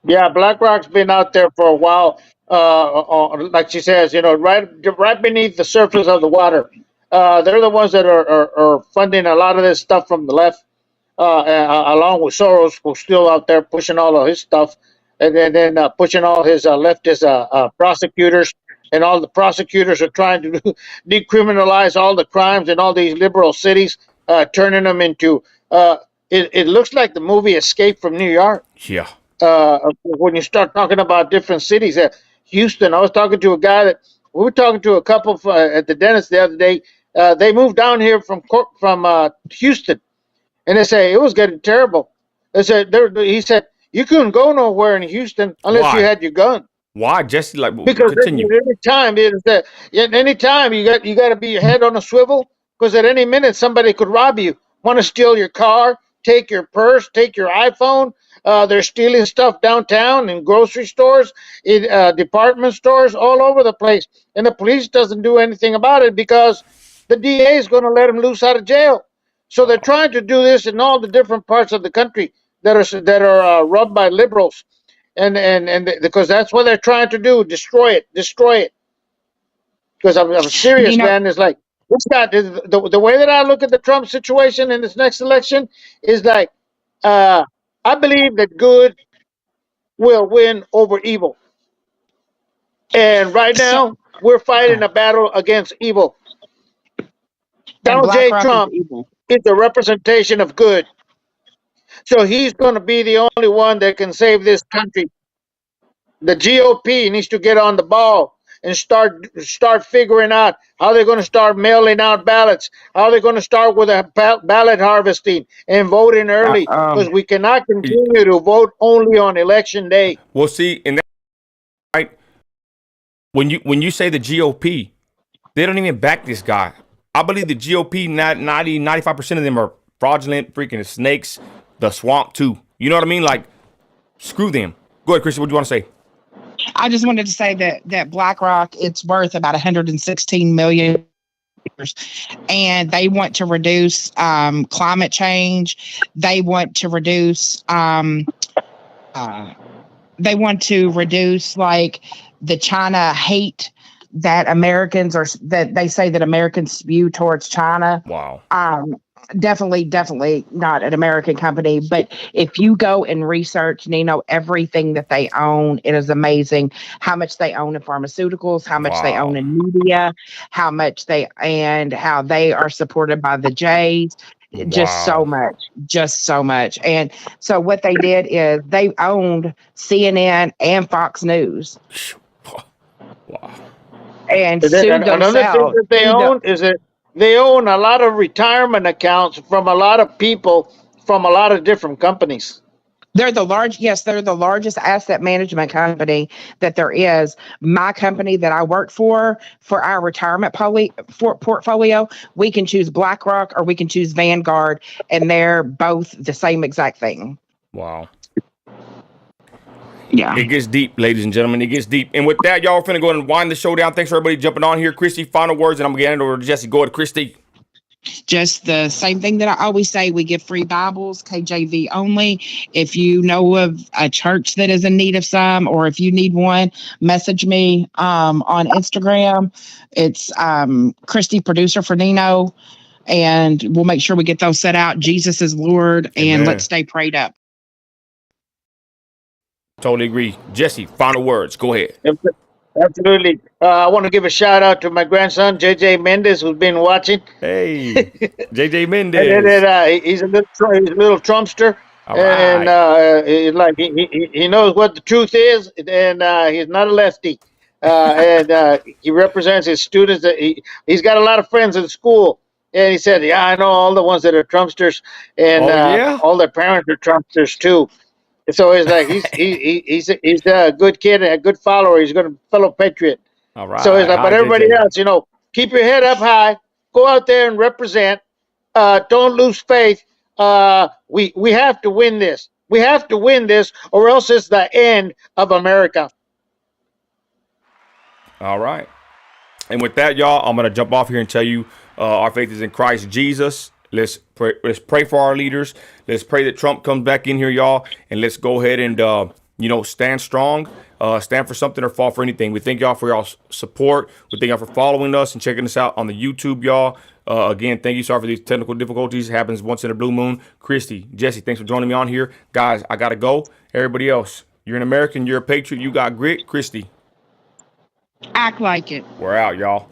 Yeah, BlackRock's been out there for a while. Like she says, right beneath the surface of the water. They're the ones that are funding a lot of this stuff from the left, along with Soros, who's still out there pushing all of his stuff, and then pushing all his leftist prosecutors. And all the prosecutors are trying to decriminalize all the crimes in all these liberal cities, turning them into. It looks like the movie Escape from New York. Yeah. When you start talking about different cities, Houston, I was talking to a guy we were talking to a couple at the dentist the other day. They moved down here from Houston, and they say it was getting terrible. They said he said you couldn't go nowhere in Houston unless Why? you had your gun. Why, Jesse? Like, Because continue. anytime you got to be your head on a swivel, because at any minute somebody could rob you, want to steal your car, take your purse, take your iPhone. They're stealing stuff downtown in grocery stores, in department stores, all over the place, and the police doesn't do anything about it because the DA is going to let them loose out of jail. So they're trying to do this in all the different parts of the country that are run by liberals. And because that's what they're trying to do, destroy it. Because I'm serious, man. It's like this guy. The way that I look at the Trump situation in this next election is like, I believe that good will win over evil. And right now, we're fighting a battle against evil. Donald J. Trump is a representation of good. So he's going to be the only one that can save this country. The GOP needs to get on the ball and start figuring out how they're going to start mailing out ballots, how they're going to start with a ballot harvesting and voting early, because we cannot continue to vote only on election day. Well, see, and that, right, when you say the GOP, they don't even back this guy. I believe the GOP, 95% of them are fraudulent, freaking snakes, the swamp too. You know what I mean? Like, screw them. Go ahead, Christi. What do you want to say? I just wanted to say that BlackRock, it's worth about $116 million, and they want to reduce climate change. They want to reduce like the China hate that that they say that Americans spew towards China. Wow. Definitely not an American company. But if you go and research, Nino, everything that they own, it is amazing how much they own in pharmaceuticals, how much they own in media, how they are supported by the Jays. Just so much. And so what they did is they owned CNN and Fox News. Wow. And sued another themselves. thing that they own is that they own a lot of retirement accounts from a lot of people from a lot of different companies. They're the largest asset management company that there is. My company that I work for our retirement portfolio, we can choose BlackRock or we can choose Vanguard, and they're both the same exact thing. Wow. Yeah. It gets deep, ladies and gentlemen. It gets deep. And with that, y'all, we're finna go and wind the show down. Thanks for everybody jumping on here. Christi, final words, and I'm going to hand it over to Jesse. Go ahead, Christi. Just the same thing that I always say, we give free Bibles, KJV only. If you know of a church that is in need of some, or if you need one, message me on Instagram. It's Christi, producer for Nino, and we'll make sure we get those set out. Jesus is Lord, and Amen. let's stay prayed up. Totally agree. Jesse, final words. Go ahead. Absolutely. I want to give a shout out to my grandson, JJ Mendez, who's been watching. Hey, JJ And Mendez. he's a little Trumpster. All And right. he knows what the truth is, and he's not a lefty. He represents his students. He's got a lot of friends in school. And he said, yeah, I know all the ones that are Trumpsters, and Oh, yeah? all their parents are Trumpsters too. So it's like he's a good kid and a good follower. He's a fellow patriot. All right. So it's like, Hi, but everybody JJ. else, keep your head up high. Go out there and represent. Don't lose faith. We have to win this. We have to win this, or else it's the end of America. All right. And with that, y'all, I'm gonna jump off here and tell you our faith is in Christ Jesus. Let's pray for our leaders. Let's pray that Trump comes back in here, y'all, and let's go ahead and stand strong, stand for something or fall for anything. We thank y'all for y'all's support. We thank y'all for following us and checking us out on the YouTube, y'all. Again, thank you. Sorry for these technical difficulties. It happens once in a blue moon. Christy, Jesse, thanks for joining me on here. Guys, I gotta go. Everybody else, you're an American, you're a patriot, you got grit. Christy, Act like it. we're out, y'all.